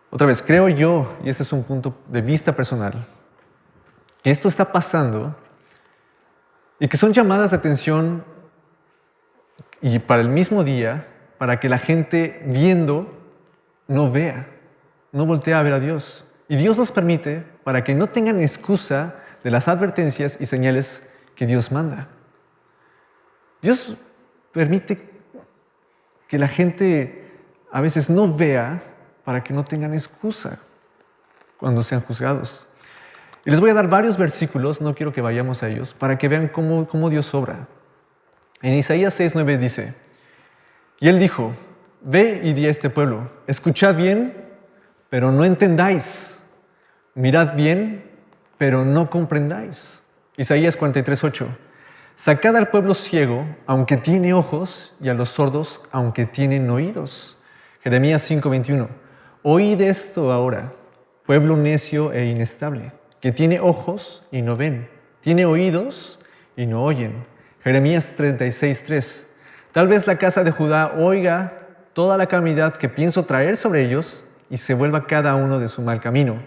Otra vez, creo yo, y este es un punto de vista personal, que esto está pasando y que son llamadas de atención y para el mismo día, para que la gente viendo no vea, no voltea a ver a Dios. Y Dios los permite para que no tengan excusa de las advertencias y señales que Dios manda. Dios permite que la gente a veces no vea para que no tengan excusa cuando sean juzgados. Y les voy a dar varios versículos, no quiero que vayamos a ellos, para que vean cómo Dios obra. En Isaías 6:9 dice, y Él dijo, ve y di a este pueblo, escuchad bien, pero no entendáis, mirad bien, pero no comprendáis. Isaías 43:8, sacad al pueblo ciego, aunque tiene ojos, y a los sordos, aunque tienen oídos. Jeremías 5:21, oíd esto ahora, pueblo necio e inestable, que tiene ojos y no ven, tiene oídos y no oyen. Jeremías 36:3, tal vez la casa de Judá oiga toda la calamidad que pienso traer sobre ellos y se vuelva cada uno de su mal camino.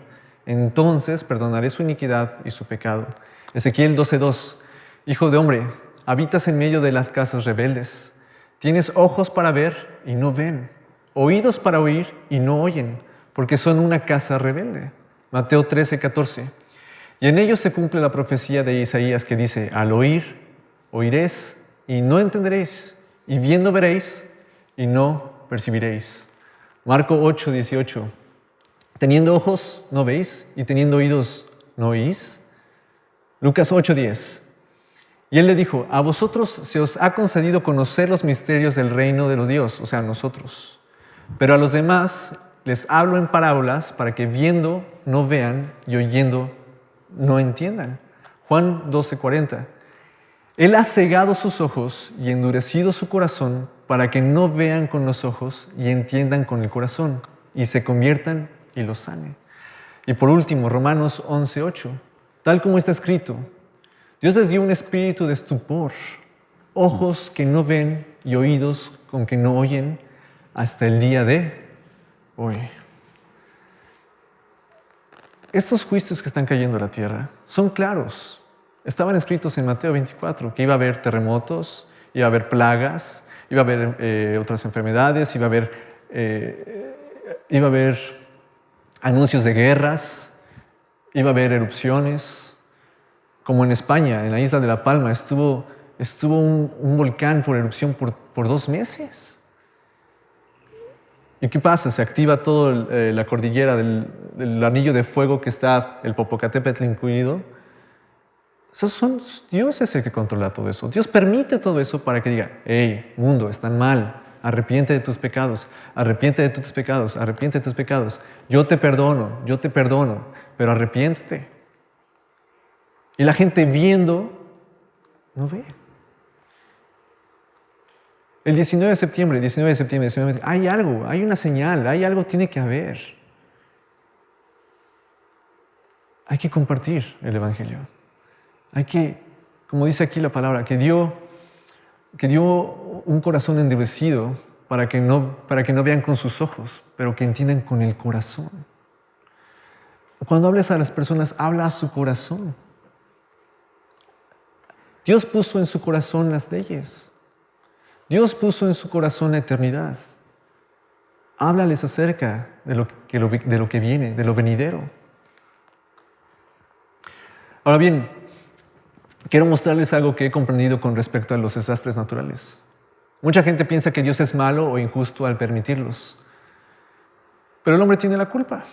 Entonces perdonaré su iniquidad y su pecado. Ezequiel 12:2, hijo de hombre, habitas en medio de las casas rebeldes. Tienes ojos para ver y no ven, oídos para oír y no oyen, porque son una casa rebelde. Mateo 13:14. Y en ellos se cumple la profecía de Isaías que dice, al oír, oiréis y no entenderéis, y viendo veréis y no percibiréis. Marco 8:18. Teniendo ojos, no veis, y teniendo oídos, no oís. Lucas 8:10. Y él le dijo, a vosotros se os ha concedido conocer los misterios del reino de los Dios, o sea, a nosotros. Pero a los demás les hablo en parábolas para que viendo no vean y oyendo no entiendan. Juan 12:40. Él ha cegado sus ojos y endurecido su corazón para que no vean con los ojos y entiendan con el corazón y se conviertan y los sane. Y por último, Romanos 11:8. Tal como está escrito, Dios les dio un espíritu de estupor, ojos que no ven y oídos con que no oyen hasta el día de hoy. Estos juicios que están cayendo a la tierra son claros. Estaban escritos en Mateo 24, que iba a haber terremotos, iba a haber plagas, iba a haber otras enfermedades, iba a haber anuncios de guerras, iba a haber erupciones. Como en España, en la isla de La Palma, estuvo un volcán por erupción por 2 meses. ¿Y qué pasa? Se activa toda la cordillera del anillo de fuego que está el Popocatépetl incluido. Dios es el que controla todo eso. Dios permite todo eso para que diga, hey, mundo, están mal, arrepiente de tus pecados, arrepiente de tus pecados, arrepiente de tus pecados. Yo te perdono, pero arrepiéntete. Y la gente viendo, no ve. El 19 de septiembre, hay algo, hay una señal, hay algo tiene que haber. Hay que compartir el Evangelio. Hay que, como dice aquí la palabra, que dio un corazón endurecido para que no vean con sus ojos, pero que entiendan con el corazón. Cuando hables a las personas, habla a su corazón. Dios puso en su corazón las leyes. Dios puso en su corazón la eternidad. Háblales acerca de lo que viene, de lo venidero. Ahora bien, quiero mostrarles algo que he comprendido con respecto a los desastres naturales. Mucha gente piensa que Dios es malo o injusto al permitirlos. Pero el hombre tiene la culpa.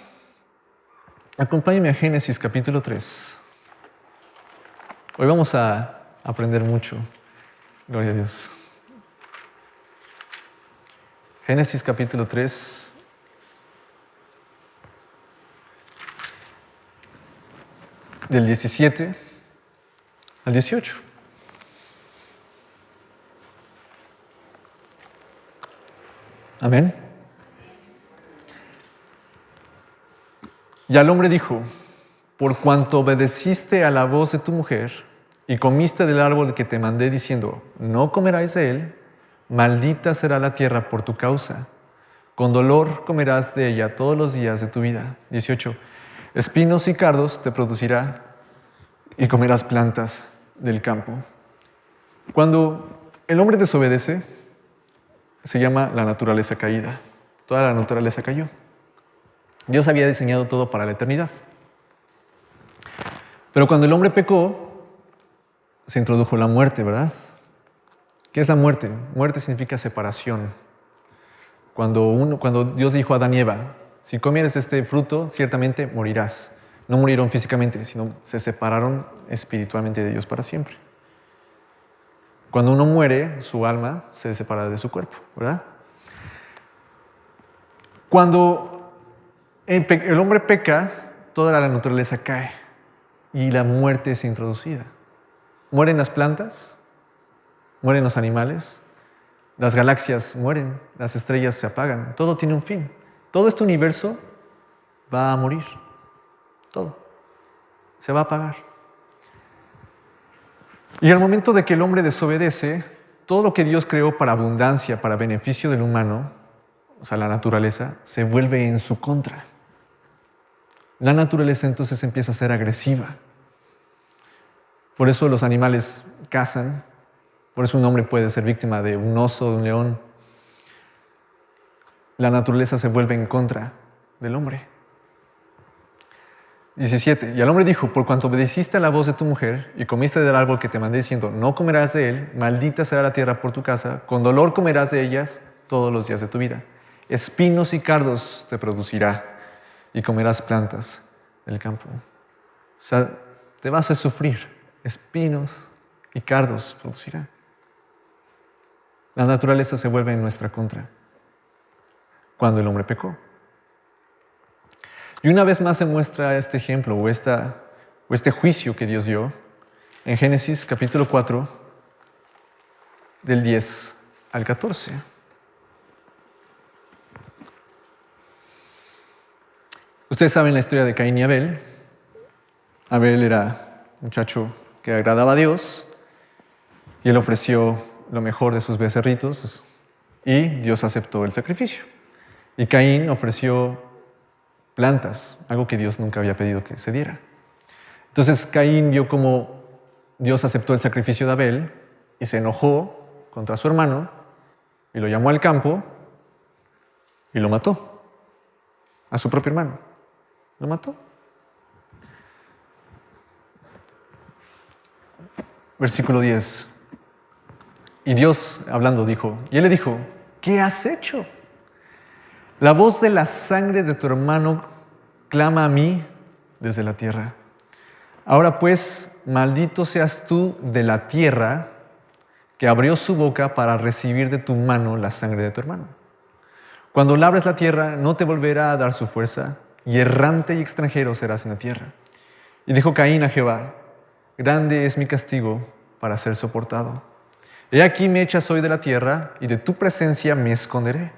Acompáñenme a Génesis capítulo 3. Hoy vamos a aprender mucho. Gloria a Dios. Génesis capítulo 3. Del 17 al 18. Amén. Y al hombre dijo, por cuanto obedeciste a la voz de tu mujer y comiste del árbol que te mandé diciendo, no comerás de él, maldita será la tierra por tu causa. Con dolor comerás de ella todos los días de tu vida. 18. Espinos y cardos te producirá y comerás plantas del campo. Cuando el hombre desobedece, se llama la naturaleza caída. Toda la naturaleza cayó. Dios había diseñado todo para la eternidad. Pero cuando el hombre pecó, se introdujo la muerte, ¿verdad? ¿Qué es la muerte? Muerte significa separación. Cuando Dios dijo a Adán y Eva, si comieres este fruto, ciertamente morirás. No murieron físicamente, sino se separaron espiritualmente de Dios para siempre. Cuando uno muere, su alma se separa de su cuerpo, ¿verdad? Cuando el hombre peca, toda la naturaleza cae y la muerte es introducida. Mueren las plantas, mueren los animales, las galaxias mueren, las estrellas se apagan, todo tiene un fin. Todo este universo va a morir, todo se va a apagar. Y al momento de que el hombre desobedece, todo lo que Dios creó para abundancia, para beneficio del humano, o sea, la naturaleza, se vuelve en su contra. La naturaleza entonces empieza a ser agresiva. Por eso los animales cazan, por eso un hombre puede ser víctima de un oso, de un león. La naturaleza se vuelve en contra del hombre. 17. Y el hombre dijo, por cuanto obedeciste a la voz de tu mujer y comiste del árbol que te mandé diciendo, no comerás de él, maldita será la tierra por tu casa, con dolor comerás de ellas todos los días de tu vida. Espinos y cardos te producirá y comerás plantas del campo. O sea, te vas a sufrir. Espinos y cardos producirá. La naturaleza se vuelve en nuestra contra cuando el hombre pecó. Y una vez más se muestra este ejemplo o este juicio que Dios dio en Génesis capítulo 4, del 10 al 14. Ustedes saben la historia de Caín y Abel. Abel era un muchacho que agradaba a Dios y él ofreció lo mejor de sus becerritos y Dios aceptó el sacrificio. Y Caín ofreció plantas, algo que Dios nunca había pedido que se diera. Entonces Caín vio cómo Dios aceptó el sacrificio de Abel y se enojó contra su hermano y lo llamó al campo y lo mató, a su propio hermano. Lo mató. Versículo 10. Y Dios, hablando, dijo, y él le dijo, ¿qué has hecho? La voz de la sangre de tu hermano clama a mí desde la tierra. Ahora pues, maldito seas tú de la tierra que abrió su boca para recibir de tu mano la sangre de tu hermano. Cuando labres la tierra, no te volverá a dar su fuerza, y errante y extranjero serás en la tierra. Y dijo Caín a Jehová, grande es mi castigo para ser soportado. He aquí me echas hoy de la tierra, y de tu presencia me esconderé,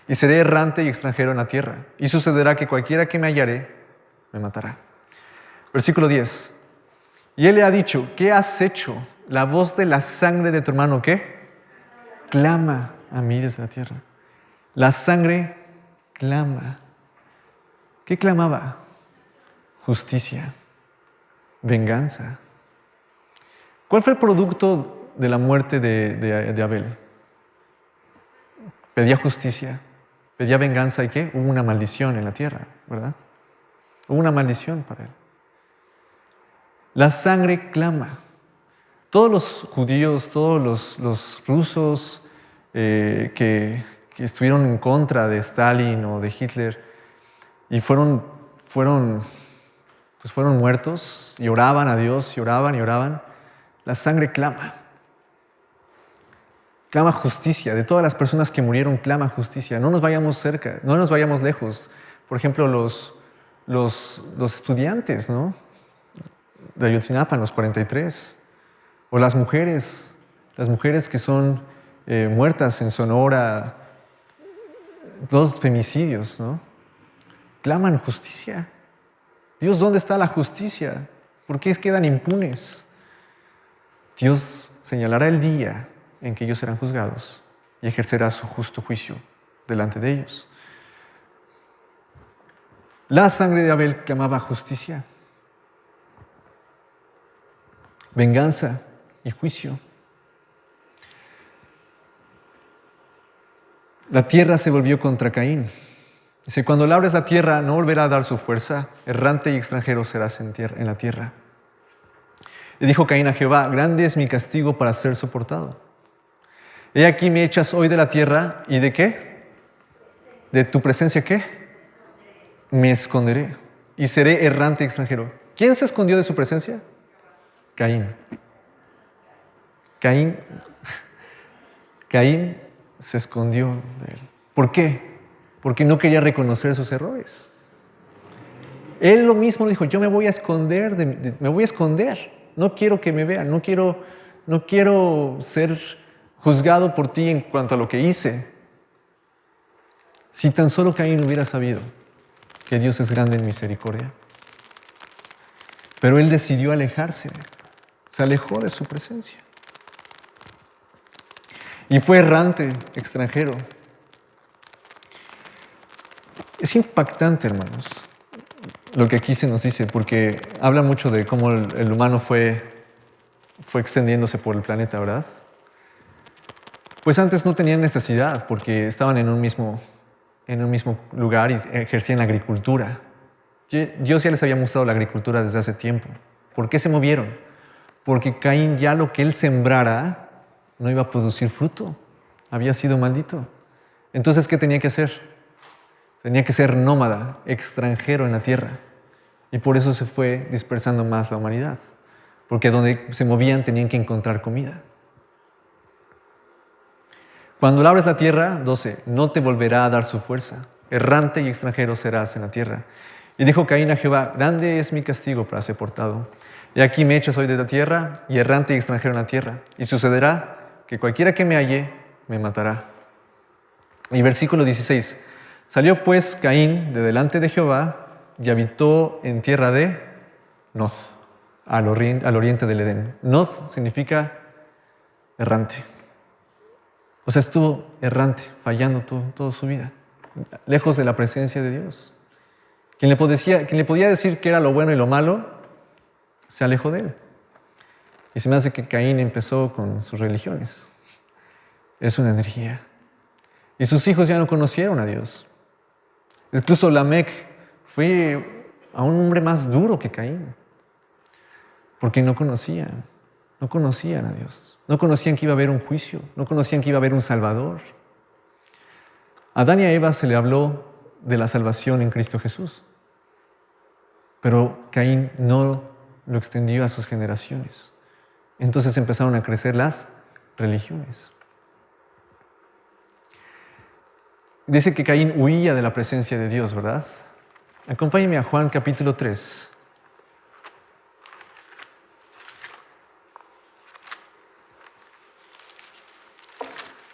y seré errante y extranjero en la tierra. Y sucederá que cualquiera que me hallare, me matará. Versículo 10. Y él le ha dicho, ¿qué has hecho? La voz de la sangre de tu hermano, ¿qué? Clama a mí desde la tierra. La sangre clama. ¿Qué clamaba? Justicia, venganza. ¿Cuál fue el producto de la muerte de Abel? Pedía justicia, pedía venganza, ¿y qué? Hubo una maldición en la tierra, ¿verdad? Hubo una maldición para él. La sangre clama. Todos los judíos, todos los rusos que estuvieron en contra de Stalin o de Hitler y fueron muertos y oraban a Dios y oraban y oraban, la sangre clama. Clama justicia. De todas las personas que murieron, clama justicia. No nos vayamos cerca, no nos vayamos lejos. Por ejemplo, los estudiantes, ¿no? De Ayotzinapa, en los 43. O las mujeres que son muertas en Sonora, 2 femicidios, ¿no? Claman justicia. Dios, ¿dónde está la justicia? ¿Por qué quedan impunes? Dios señalará el día en que ellos serán juzgados y ejercerá su justo juicio delante de ellos. La sangre de Abel clamaba justicia, venganza y juicio. La tierra se volvió contra Caín. Dice, cuando labres la tierra, no volverá a dar su fuerza, errante y extranjero serás en la tierra. Y dijo Caín a Jehová, grande es mi castigo para ser soportado. He aquí me echas hoy de la tierra, ¿y de qué? ¿De tu presencia qué? Me esconderé y seré errante y extranjero. ¿Quién se escondió de su presencia? Caín. Caín se escondió de él. ¿Por qué? Porque no quería reconocer sus errores. Él lo mismo dijo, yo me voy a esconder, me voy a esconder. No quiero que me vean, no quiero ser juzgado por ti en cuanto a lo que hice. Si tan solo Caín hubiera sabido que Dios es grande en misericordia. Pero él decidió alejarse, se alejó de su presencia. Y fue errante, extranjero. Es impactante, hermanos, lo que aquí se nos dice, porque habla mucho de cómo el humano fue extendiéndose por el planeta, ¿verdad? Pues antes no tenían necesidad, porque estaban en un mismo lugar y ejercían la agricultura. Dios ya les había mostrado la agricultura desde hace tiempo. ¿Por qué se movieron? Porque Caín ya lo que él sembrara no iba a producir fruto. Había sido maldito. Entonces, ¿qué tenía que hacer? Tenía que ser nómada, extranjero en la tierra. Y por eso se fue dispersando más la humanidad. Porque donde se movían tenían que encontrar comida. Cuando labres la tierra, 12, no te volverá a dar su fuerza. Errante y extranjero serás en la tierra. Y dijo Caín a Jehová: grande es mi castigo para ser portado. Y aquí me echas hoy de la tierra, y errante y extranjero en la tierra. Y sucederá que cualquiera que me halle, me matará. Y versículo 16. Salió pues Caín de delante de Jehová y habitó en tierra de Nod, al oriente del Edén. Nod significa errante. O sea, estuvo errante, fallando toda su vida, lejos de la presencia de Dios. Quien le podía decir qué era lo bueno y lo malo, se alejó de él. Y se me hace que Caín empezó con sus religiones. Es una energía. Y sus hijos ya no conocieron a Dios. Incluso Lamec fue a un hombre más duro que Caín, porque no conocían a Dios. No conocían que iba a haber un juicio, no conocían que iba a haber un Salvador. A Adán y a Eva se le habló de la salvación en Cristo Jesús, pero Caín no lo extendió a sus generaciones. Entonces empezaron a crecer las religiones. Dice que Caín huía de la presencia de Dios, ¿verdad? Acompáñenme a Juan capítulo 3.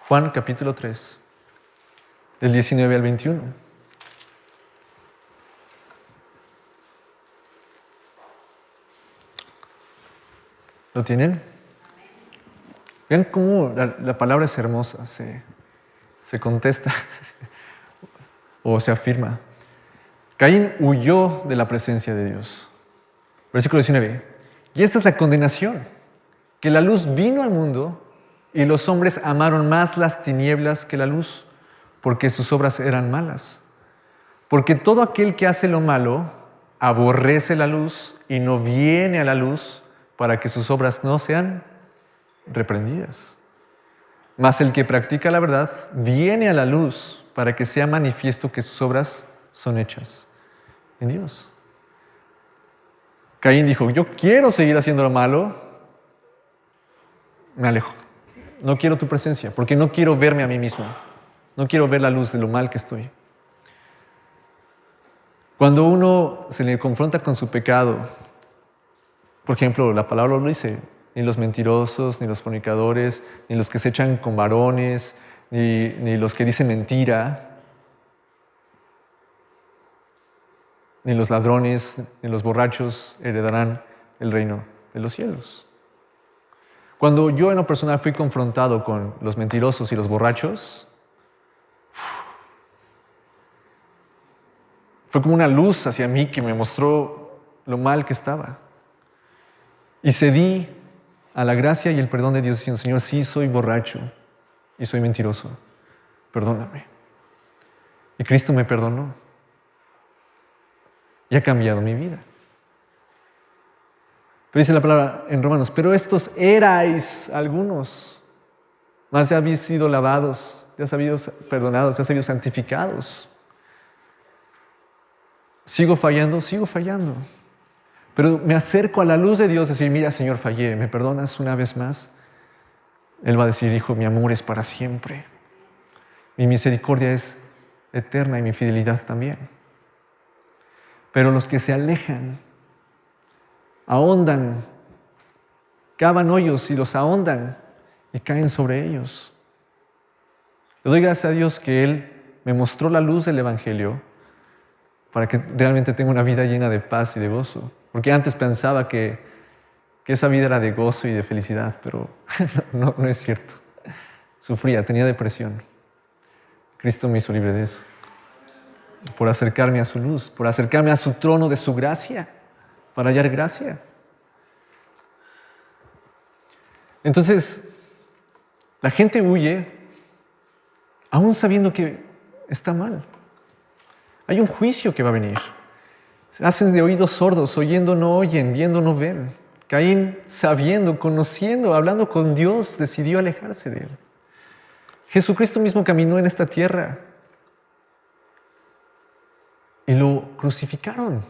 Juan capítulo 3, del 19 al 21. ¿Lo tienen? Vean cómo la palabra es hermosa, se contesta o se afirma. Caín huyó de la presencia de Dios. Versículo 19. Y esta es la condenación, que la luz vino al mundo y los hombres amaron más las tinieblas que la luz, porque sus obras eran malas. Porque todo aquel que hace lo malo aborrece la luz y no viene a la luz para que sus obras no sean reprendidas. Mas el que practica la verdad viene a la luz para que sea manifiesto que sus obras son hechas en Dios. Caín dijo: yo quiero seguir haciendo lo malo, me alejo. No quiero tu presencia, porque no quiero verme a mí mismo. No quiero ver la luz de lo mal que estoy. Cuando uno se le confronta con su pecado, por ejemplo, la palabra lo dice: ni los mentirosos, ni los fornicadores, ni los que se echan con varones, ni los que dicen mentira, ni los ladrones, ni los borrachos heredarán el reino de los cielos. Cuando yo en lo personal fui confrontado con los mentirosos y los borrachos, fue como una luz hacia mí que me mostró lo mal que estaba. Y cedí a la gracia y el perdón de Dios diciendo: Señor, sí soy borracho y soy mentiroso, perdóname. Y Cristo me perdonó y ha cambiado mi vida. Pero dice la palabra en Romanos: pero estos erais algunos, mas ya habéis sido lavados, ya habéis sido perdonados, ya habéis sido santificados. Sigo fallando. Pero me acerco a la luz de Dios, decir: mira, Señor, fallé, ¿me perdonas una vez más? Él va a decir: hijo, mi amor es para siempre. Mi misericordia es eterna y mi fidelidad también. Pero los que se alejan, ahondan, cavan hoyos y los ahondan y caen sobre ellos. Le doy gracias a Dios que Él me mostró la luz del Evangelio para que realmente tenga una vida llena de paz y de gozo. Porque antes pensaba que esa vida era de gozo y de felicidad, pero no es cierto. Sufría, tenía depresión. Cristo me hizo libre de eso. Por acercarme a su luz, por acercarme a su trono de su gracia, para hallar gracia. Entonces, la gente huye aún sabiendo que está mal. Hay un juicio que va a venir. Se hacen de oídos sordos, oyendo no oyen, viendo no ven. Caín, sabiendo, conociendo, hablando con Dios, decidió alejarse de Él. Jesucristo mismo caminó en esta tierra y lo crucificaron.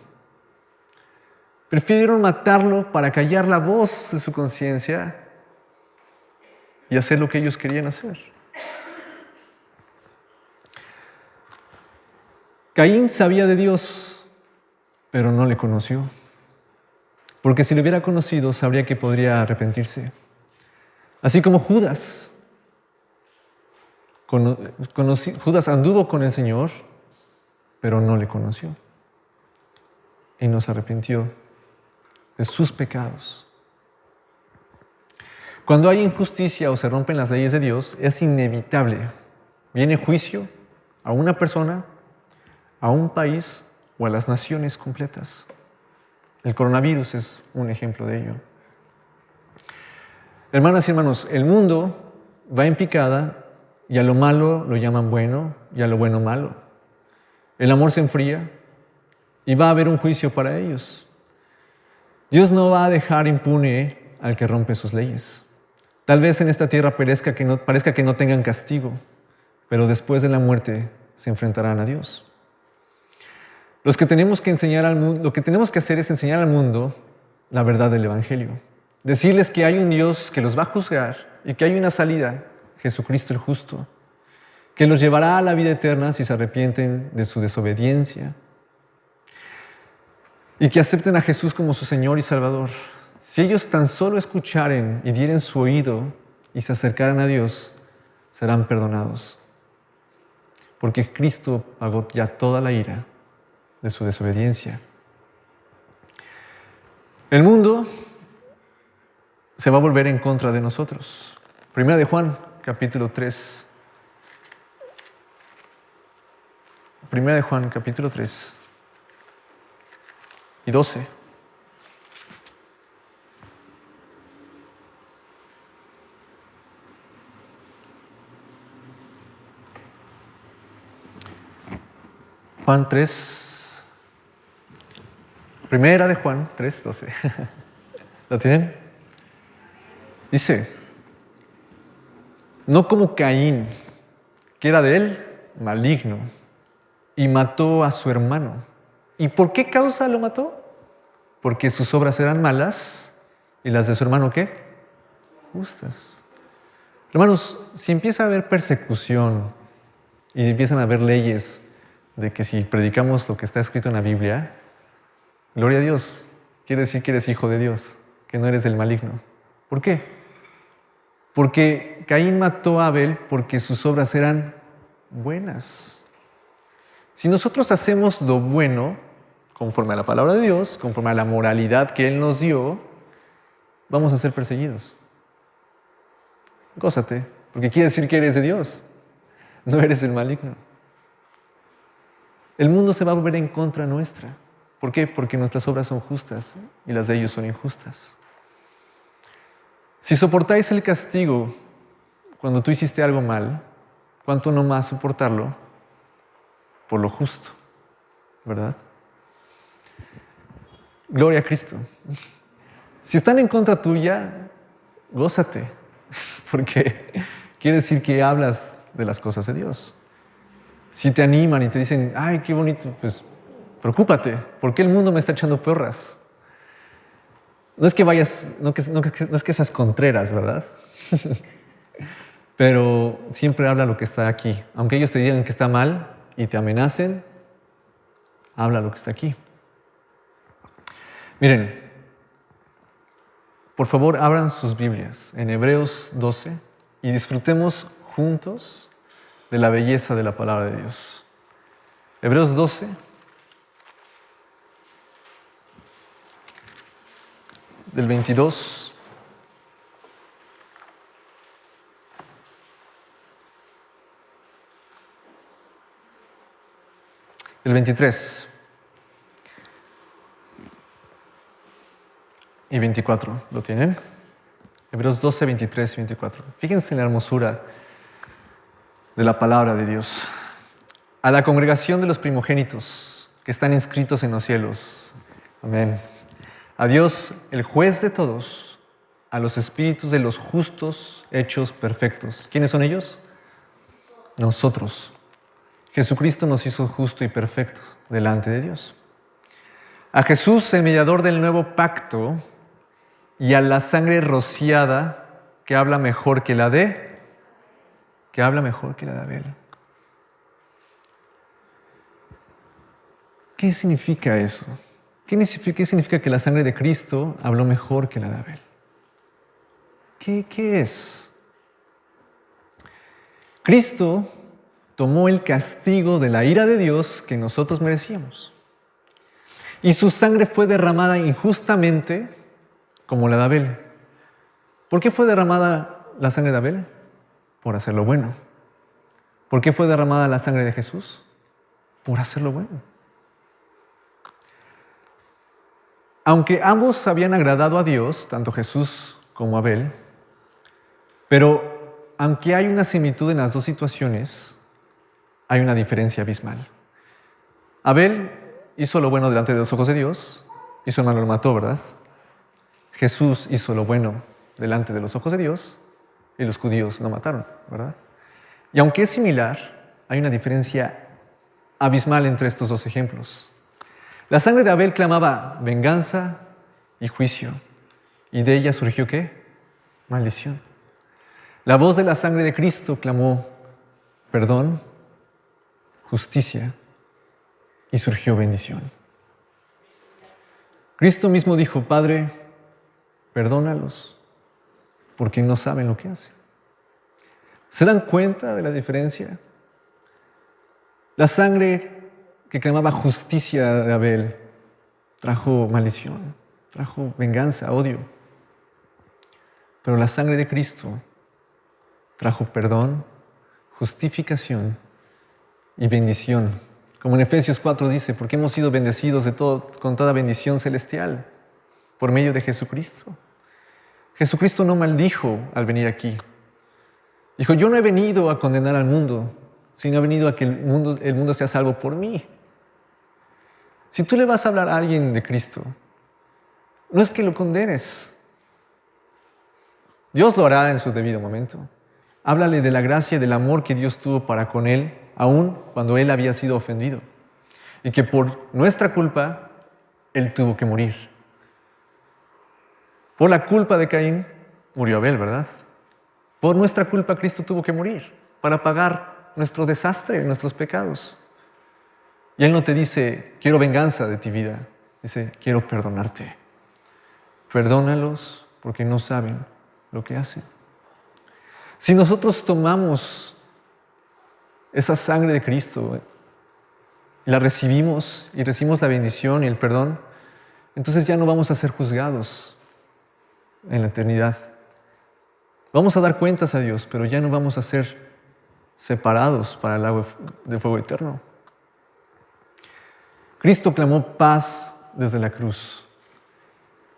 Prefirieron matarlo para callar la voz de su conciencia y hacer lo que ellos querían hacer. Caín sabía de Dios, pero no le conoció. Porque si le hubiera conocido, sabría que podría arrepentirse. Así como Judas. Judas anduvo con el Señor, pero no le conoció. Y no se arrepintió de sus pecados. Cuando hay injusticia o se rompen las leyes de Dios, es inevitable. Viene juicio a una persona, a un país o a las naciones completas. El coronavirus es un ejemplo de ello. Hermanas y hermanos, el mundo va en picada y a lo malo lo llaman bueno y a lo bueno malo. El amor se enfría y va a haber un juicio para ellos. Dios no va a dejar impune al que rompe sus leyes. Tal vez en esta tierra parezca que no tengan castigo, pero después de la muerte se enfrentarán a Dios. Lo que tenemos que hacer es enseñar al mundo la verdad del Evangelio. Decirles que hay un Dios que los va a juzgar y que hay una salida, Jesucristo el justo, que los llevará a la vida eterna si se arrepienten de su desobediencia y que acepten a Jesús como su Señor y Salvador. Si ellos tan solo escucharen y dieren su oído y se acercaran a Dios, serán perdonados. Porque Cristo pagó ya toda la ira de su desobediencia. El mundo se va a volver en contra de nosotros. Primera de Juan, capítulo 3. Primera de Juan, capítulo 3 y 12. Juan 3, primera de Juan 3, 12. ¿Lo tienen? Dice, no como Caín, que era de él maligno, y mató a su hermano. ¿Y por qué causa lo mató? Porque sus obras eran malas, y las de su hermano, ¿qué? Justas. Hermanos, si empieza a haber persecución, y empiezan a haber leyes de que si predicamos lo que está escrito en la Biblia, gloria a Dios, quiere decir que eres hijo de Dios, que no eres el maligno. ¿Por qué? Porque Caín mató a Abel porque sus obras eran buenas. Si nosotros hacemos lo bueno, conforme a la palabra de Dios, conforme a la moralidad que Él nos dio, vamos a ser perseguidos. Gózate, porque quiere decir que eres de Dios, no eres el maligno. El mundo se va a volver en contra nuestra. ¿Por qué? Porque nuestras obras son justas y las de ellos son injustas. Si soportáis el castigo cuando tú hiciste algo mal, ¿cuánto no más soportarlo por lo justo? ¿Verdad? Gloria a Cristo. Si están en contra tuya, gózate, porque quiere decir que hablas de las cosas de Dios. Si te animan y te dicen, ay, qué bonito, pues preocúpate, ¿por qué el mundo me está echando porras? No es que seas contreras, ¿verdad? Pero siempre habla lo que está aquí. Aunque ellos te digan que está mal y te amenacen, habla lo que está aquí. Miren, por favor, abran sus Biblias en Hebreos 12 y disfrutemos juntos de la belleza de la palabra de Dios. Hebreos 12, del 22 del 23 y 24. ¿Lo tienen? Hebreos 12, 23 y 24. Fíjense en la hermosura de la palabra de Dios. A la congregación de los primogénitos que están inscritos en los cielos. Amén. A Dios, el juez de todos, a los espíritus de los justos hechos perfectos. ¿Quiénes son ellos? Nosotros. Jesucristo nos hizo justo y perfecto delante de Dios. A Jesús, el mediador del nuevo pacto, y a la sangre rociada que habla mejor que la de Abel. ¿Qué significa eso? ¿Qué significa que la sangre de Cristo habló mejor que la de Abel? ¿Qué es? Cristo tomó el castigo de la ira de Dios que nosotros merecíamos. Y su sangre fue derramada injustamente como la de Abel. ¿Por qué fue derramada la sangre de Abel? Por hacer lo bueno. ¿Por qué fue derramada la sangre de Jesús? Por hacer lo bueno. Aunque ambos habían agradado a Dios, tanto Jesús como Abel, pero aunque hay una similitud en las dos situaciones, hay una diferencia abismal. Abel hizo lo bueno delante de los ojos de Dios y su hermano lo mató, ¿verdad? Jesús hizo lo bueno delante de los ojos de Dios y los judíos lo mataron, ¿verdad? Y aunque es similar, hay una diferencia abismal entre estos dos ejemplos. La sangre de Abel clamaba venganza y juicio, y de ella surgió ¿qué? Maldición. La voz de la sangre de Cristo clamó perdón, justicia, y surgió bendición. Cristo mismo dijo, Padre, perdónalos, porque no saben lo que hacen. ¿Se dan cuenta de la diferencia? La sangre que clamaba justicia de Abel trajo maldición, trajo venganza, odio. Pero la sangre de Cristo trajo perdón, justificación y bendición. Como en Efesios 4 dice, porque hemos sido bendecidos con toda bendición celestial por medio de Jesucristo. Jesucristo no maldijo al venir aquí. Dijo, yo no he venido a condenar al mundo, sino he venido a que el mundo sea salvo por mí. Si tú le vas a hablar a alguien de Cristo, no es que lo condenes. Dios lo hará en su debido momento. Háblale de la gracia y del amor que Dios tuvo para con él, aun cuando él había sido ofendido. Y que por nuestra culpa, él tuvo que morir. Por la culpa de Caín, murió Abel, ¿verdad? Por nuestra culpa, Cristo tuvo que morir para pagar nuestro desastre, nuestros pecados. Y Él no te dice, quiero venganza de ti vida. Dice, quiero perdonarte. Perdónalos porque no saben lo que hacen. Si nosotros tomamos esa sangre de Cristo, la recibimos y recibimos la bendición y el perdón, entonces ya no vamos a ser juzgados en la eternidad. Vamos a dar cuentas a Dios, pero ya no vamos a ser separados para el lago de fuego eterno. Cristo clamó paz desde la cruz.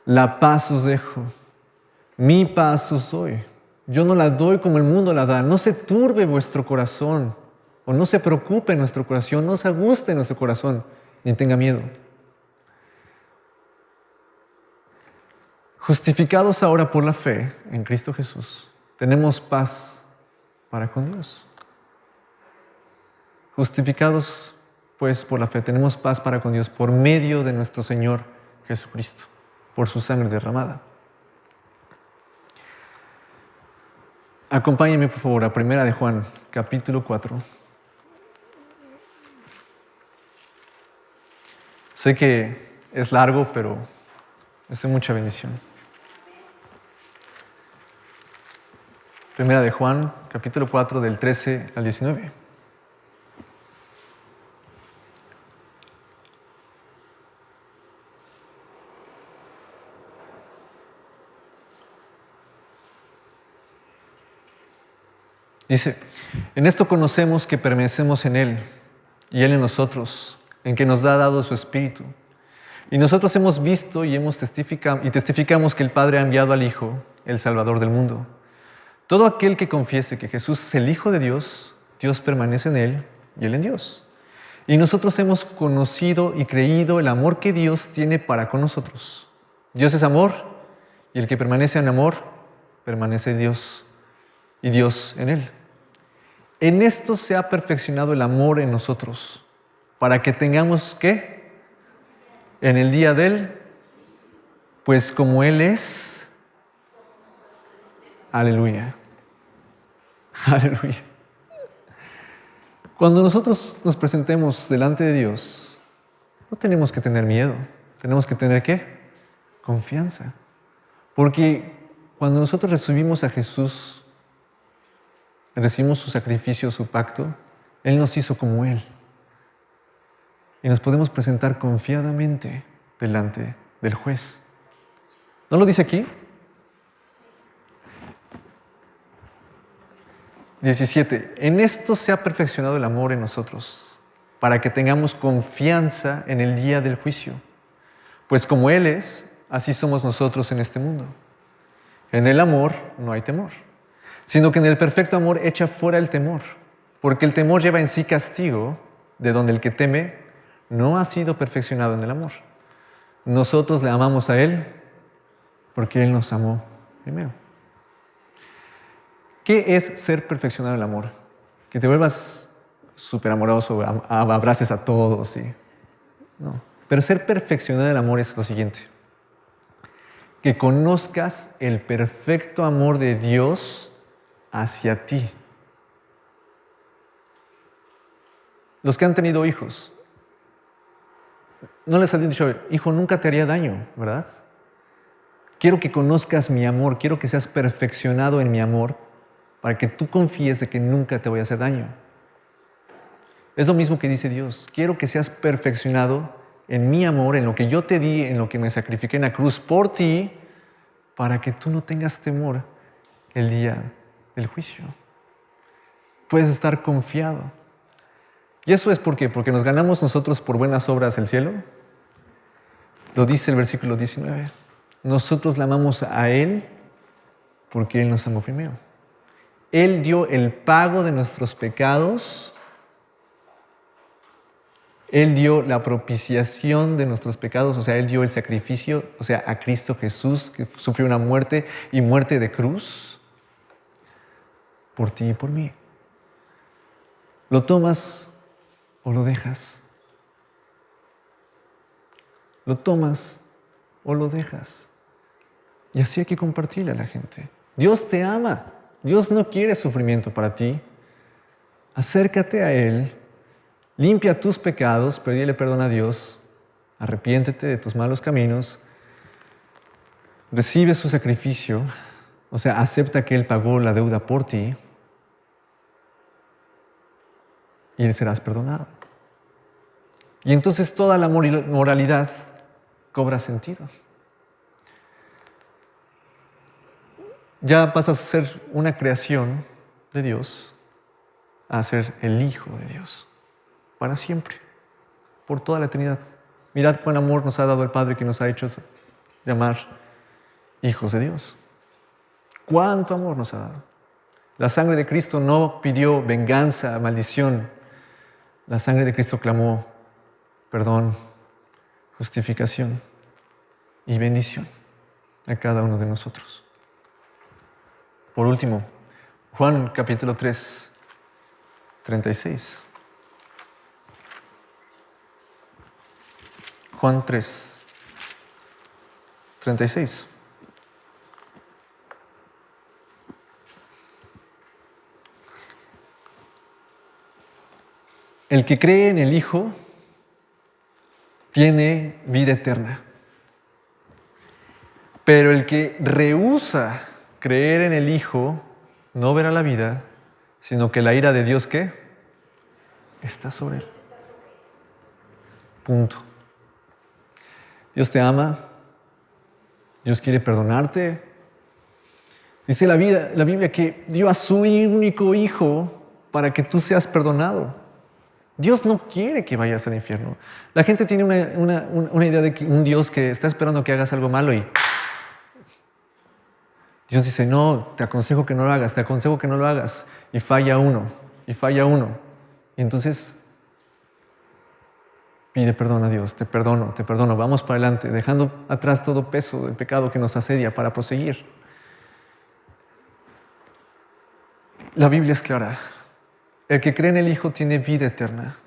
La paz os dejo, mi paz os doy. Yo no la doy como el mundo la da. No se turbe vuestro corazón, o no se preocupe nuestro corazón, no se anguste nuestro corazón, ni tenga miedo. Justificados ahora por la fe en Cristo Jesús, tenemos paz para con Dios. Justificados pues por la fe, tenemos paz para con Dios por medio de nuestro Señor Jesucristo, por su sangre derramada. Acompáñenme por favor a 1 de Juan, capítulo 4. Sé que es largo, pero es de mucha bendición. 1 de Juan, capítulo 4, del 13 al 19. Dice, en esto conocemos que permanecemos en Él y Él en nosotros, en que nos ha dado su Espíritu. Y nosotros hemos visto y testificamos que el Padre ha enviado al Hijo, el Salvador del mundo. Todo aquel que confiese que Jesús es el Hijo de Dios, Dios permanece en Él y Él en Dios. Y nosotros hemos conocido y creído el amor que Dios tiene para con nosotros. Dios es amor y el que permanece en amor, permanece en Dios y Dios en Él. En esto se ha perfeccionado el amor en nosotros, para que tengamos, ¿qué? En el día de Él, pues como Él es, aleluya, aleluya. Cuando nosotros nos presentemos delante de Dios, no tenemos que tener miedo, Tenemos que tener ¿qué? Confianza. Porque cuando nosotros recibimos a Jesús, recibimos su sacrificio, su pacto, Él nos hizo como Él. Y nos podemos presentar confiadamente delante del juez. ¿No lo dice aquí? 17. En esto se ha perfeccionado el amor en nosotros, para que tengamos confianza en el día del juicio. Pues como Él es, así somos nosotros en este mundo. En el amor no hay temor, sino que en el perfecto amor echa fuera el temor, porque el temor lleva en sí castigo, de donde el que teme no ha sido perfeccionado en el amor. Nosotros le amamos a Él porque Él nos amó primero. ¿Qué es ser perfeccionado en el amor? Que te vuelvas súper amoroso, abraces a todos. No. Pero ser perfeccionado en el amor es lo siguiente. Que conozcas el perfecto amor de Dios hacia ti. Los que han tenido hijos, no les han dicho, hijo, nunca te haría daño, ¿verdad? Quiero que conozcas mi amor, quiero que seas perfeccionado en mi amor para que tú confíes de que nunca te voy a hacer daño. Es lo mismo que dice Dios. Quiero que seas perfeccionado en mi amor, en lo que yo te di, en lo que me sacrifiqué en la cruz por ti, para que tú no tengas temor el día del juicio. Puedes estar confiado. ¿Y eso es por qué? ¿Porque nos ganamos nosotros por buenas obras el cielo? Lo dice el versículo 19. Nosotros le amamos a Él porque Él nos amó primero. Él dio el pago de nuestros pecados. Él dio la propiciación de nuestros pecados, o sea, Él dio el sacrificio, o sea, a Cristo Jesús, que sufrió una muerte y muerte de cruz, por ti y por mí. ¿Lo tomas o lo dejas? ¿Lo tomas o lo dejas? Y así hay que compartirle a la gente. Dios te ama. Dios no quiere sufrimiento para ti. Acércate a Él. Limpia tus pecados, pedile perdón a Dios, arrepiéntete de tus malos caminos, recibe su sacrificio, o sea, acepta que Él pagó la deuda por ti y Él serás perdonado. Y entonces toda la moralidad cobra sentido. Ya pasas a ser una creación de Dios a ser el Hijo de Dios. Para siempre, por toda la eternidad. Mirad cuán amor nos ha dado el Padre que nos ha hecho llamar hijos de Dios. Cuánto amor nos ha dado. La sangre de Cristo no pidió venganza, maldición. La sangre de Cristo clamó perdón, justificación y bendición a cada uno de nosotros. Por último, Juan capítulo 3, 36. Juan 3, 36. El que cree en el Hijo tiene vida eterna. Pero el que rehúsa creer en el Hijo no verá la vida, sino que la ira de Dios, ¿qué? Está sobre él. Punto. Dios te ama, Dios quiere perdonarte. Dice la Biblia que dio a su único Hijo para que tú seas perdonado. Dios no quiere que vayas al infierno. La gente tiene una idea de que un Dios que está esperando que hagas algo malo y Dios dice, no, te aconsejo que no lo hagas, te aconsejo que no lo hagas. Y falla uno. Y entonces pide perdón a Dios, te perdono, vamos para adelante, dejando atrás todo peso del pecado que nos asedia para proseguir. La Biblia es clara. El que cree en el Hijo tiene vida eterna,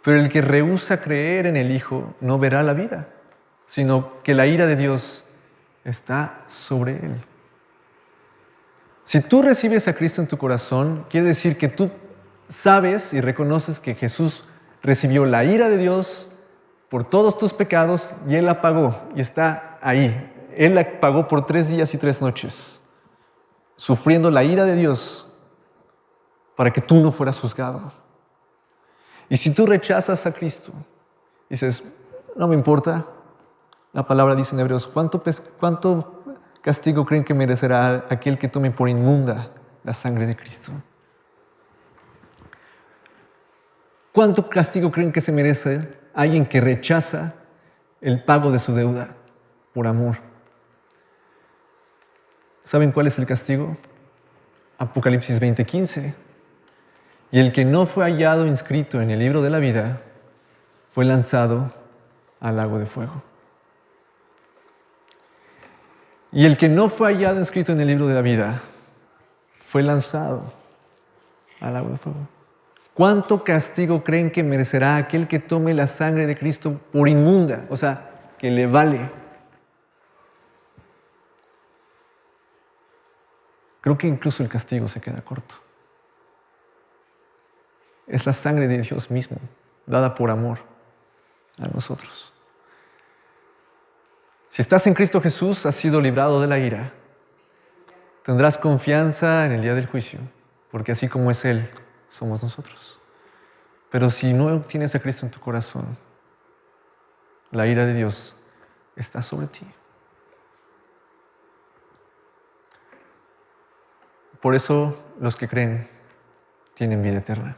pero el que rehúsa creer en el Hijo no verá la vida, sino que la ira de Dios está sobre él. Si tú recibes a Cristo en tu corazón, quiere decir que tú sabes y reconoces que Jesús recibió la ira de Dios por todos tus pecados y Él la pagó y está ahí. Él la pagó por 3 días y 3 noches, sufriendo la ira de Dios para que tú no fueras juzgado. Y si tú rechazas a Cristo, dices, no me importa, la palabra dice en Hebreos, ¿cuánto castigo creen que merecerá aquel que tome por inmunda la sangre de Cristo? ¿Cuánto castigo creen que se merece alguien que rechaza el pago de su deuda por amor? ¿Saben cuál es el castigo? Apocalipsis 20:15. Y el que no fue hallado inscrito en el libro de la vida fue lanzado al lago de fuego. Y el que no fue hallado inscrito en el libro de la vida fue lanzado al lago de fuego. ¿Cuánto castigo creen que merecerá aquel que tome la sangre de Cristo por inmunda? O sea, que le vale. Creo que incluso el castigo se queda corto. Es la sangre de Dios mismo, dada por amor a nosotros. Si estás en Cristo Jesús, has sido librado de la ira. Tendrás confianza en el día del juicio, porque así como es Él, somos nosotros. Pero si no tienes a Cristo en tu corazón, la ira de Dios está sobre ti. Por eso los que creen tienen vida eterna.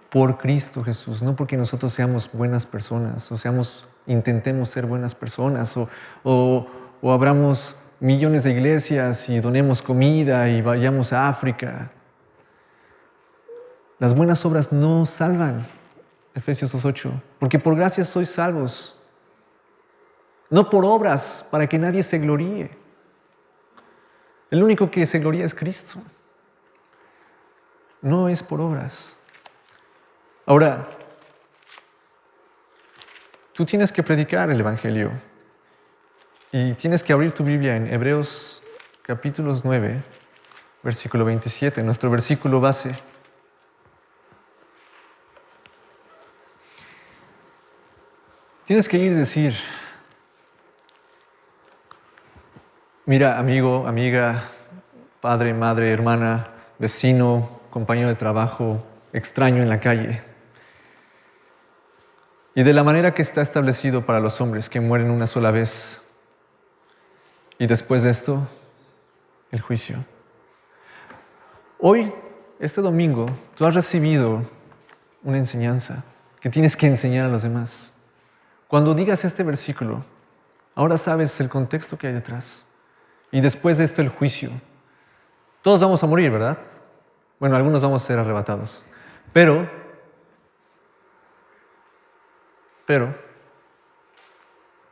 Por Cristo Jesús, no porque nosotros seamos buenas personas, intentemos ser buenas personas, o abramos millones de iglesias y donemos comida y vayamos a África. Las buenas obras no salvan, Efesios 2:8, porque por gracia sois salvos, no por obras, para que nadie se gloríe. El único que se gloría es Cristo, no es por obras. Ahora, tú tienes que predicar el Evangelio y tienes que abrir tu Biblia en Hebreos capítulo 9, versículo 27, nuestro versículo base. Tienes que ir y decir, mira, amigo, amiga, padre, madre, hermana, vecino, compañero de trabajo, extraño en la calle. Y de la manera que está establecido para los hombres que mueren una sola vez, y después de esto, el juicio. Hoy, este domingo, tú has recibido una enseñanza que tienes que enseñar a los demás. Cuando digas este versículo, ahora sabes el contexto que hay detrás. Y después de esto, el juicio. Todos vamos a morir, ¿verdad? Bueno, algunos vamos a ser arrebatados. Pero,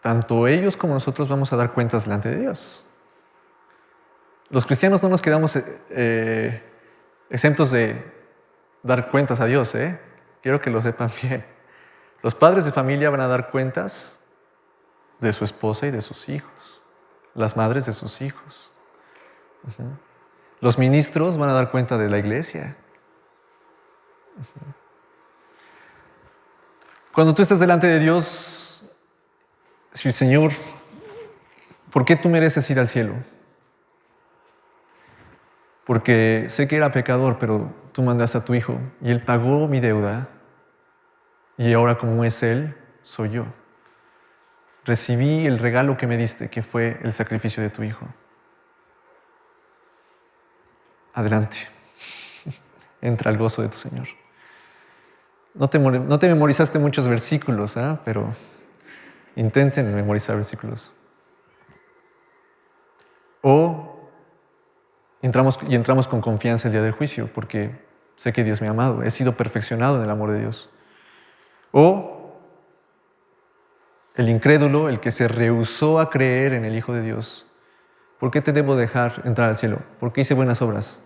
tanto ellos como nosotros vamos a dar cuentas delante de Dios. Los cristianos no nos quedamos exentos de dar cuentas a Dios, ¿eh? Quiero que lo sepan bien. Los padres de familia van a dar cuentas de su esposa y de sus hijos. Las madres de sus hijos. Los ministros van a dar cuenta de la iglesia. Cuando tú estés delante de Dios, decir, Señor, ¿por qué tú mereces ir al cielo? Porque sé que era pecador, pero tú mandaste a tu Hijo y Él pagó mi deuda y ahora como es Él, soy yo. Recibí el regalo que me diste, que fue el sacrificio de tu Hijo. Adelante, entra al gozo de tu Señor. No te memorizaste muchos versículos, pero intenten memorizar versículos. O entramos con confianza el día del juicio, porque sé que Dios me ha amado, he sido perfeccionado en el amor de Dios. O el incrédulo, el que se rehusó a creer en el Hijo de Dios. ¿Por qué te debo dejar entrar al cielo? Porque hice buenas obras.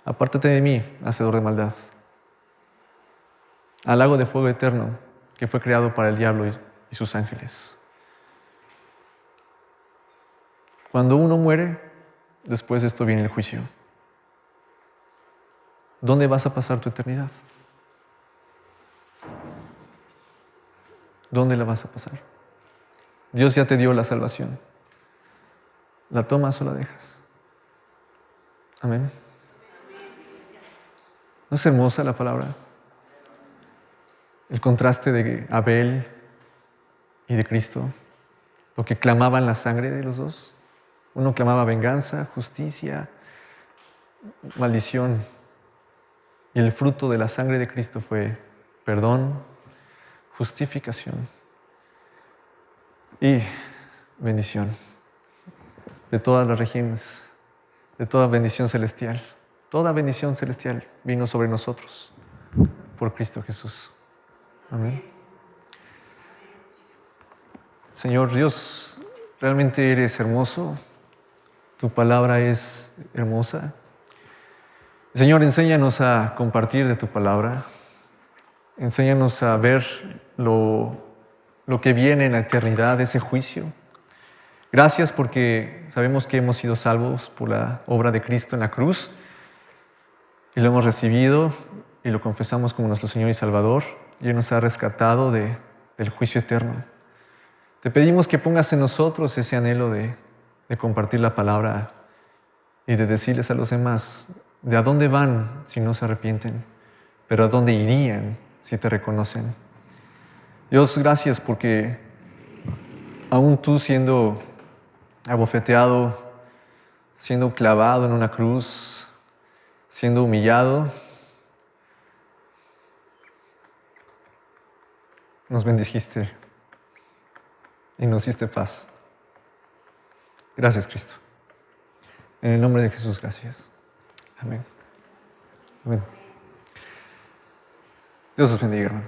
Apártate de mí, hacedor de maldad. Al lago de fuego eterno que fue creado para el diablo y sus ángeles. Cuando uno muere, después de esto viene el juicio. ¿Dónde vas a pasar tu eternidad? ¿Dónde la vas a pasar? Dios ya te dio la salvación. ¿La tomas o la dejas? Amén. ¿No es hermosa la palabra? El contraste de Abel y de Cristo, lo que clamaban la sangre de los dos. Uno clamaba venganza, justicia, maldición. Y el fruto de la sangre de Cristo fue perdón, justificación y bendición de todas las regiones, de toda bendición celestial. Toda bendición celestial vino sobre nosotros por Cristo Jesús. Amén. Señor Dios, realmente eres hermoso. Tu palabra es hermosa. Señor, enséñanos a compartir de tu palabra. Enséñanos a ver lo que viene en la eternidad, ese juicio. Gracias porque sabemos que hemos sido salvos por la obra de Cristo en la cruz y lo hemos recibido y lo confesamos como nuestro Señor y Salvador y Él nos ha rescatado del juicio eterno. Te pedimos que pongas en nosotros ese anhelo de compartir la palabra y de decirles a los demás de a dónde van si no se arrepienten, pero a dónde irían si te reconocen. Dios, gracias porque aún tú siendo abofeteado, siendo clavado en una cruz, siendo humillado, nos bendijiste y nos diste paz. Gracias, Cristo. En el nombre de Jesús, gracias. Amén. Amén. Dios os bendiga, hermanos.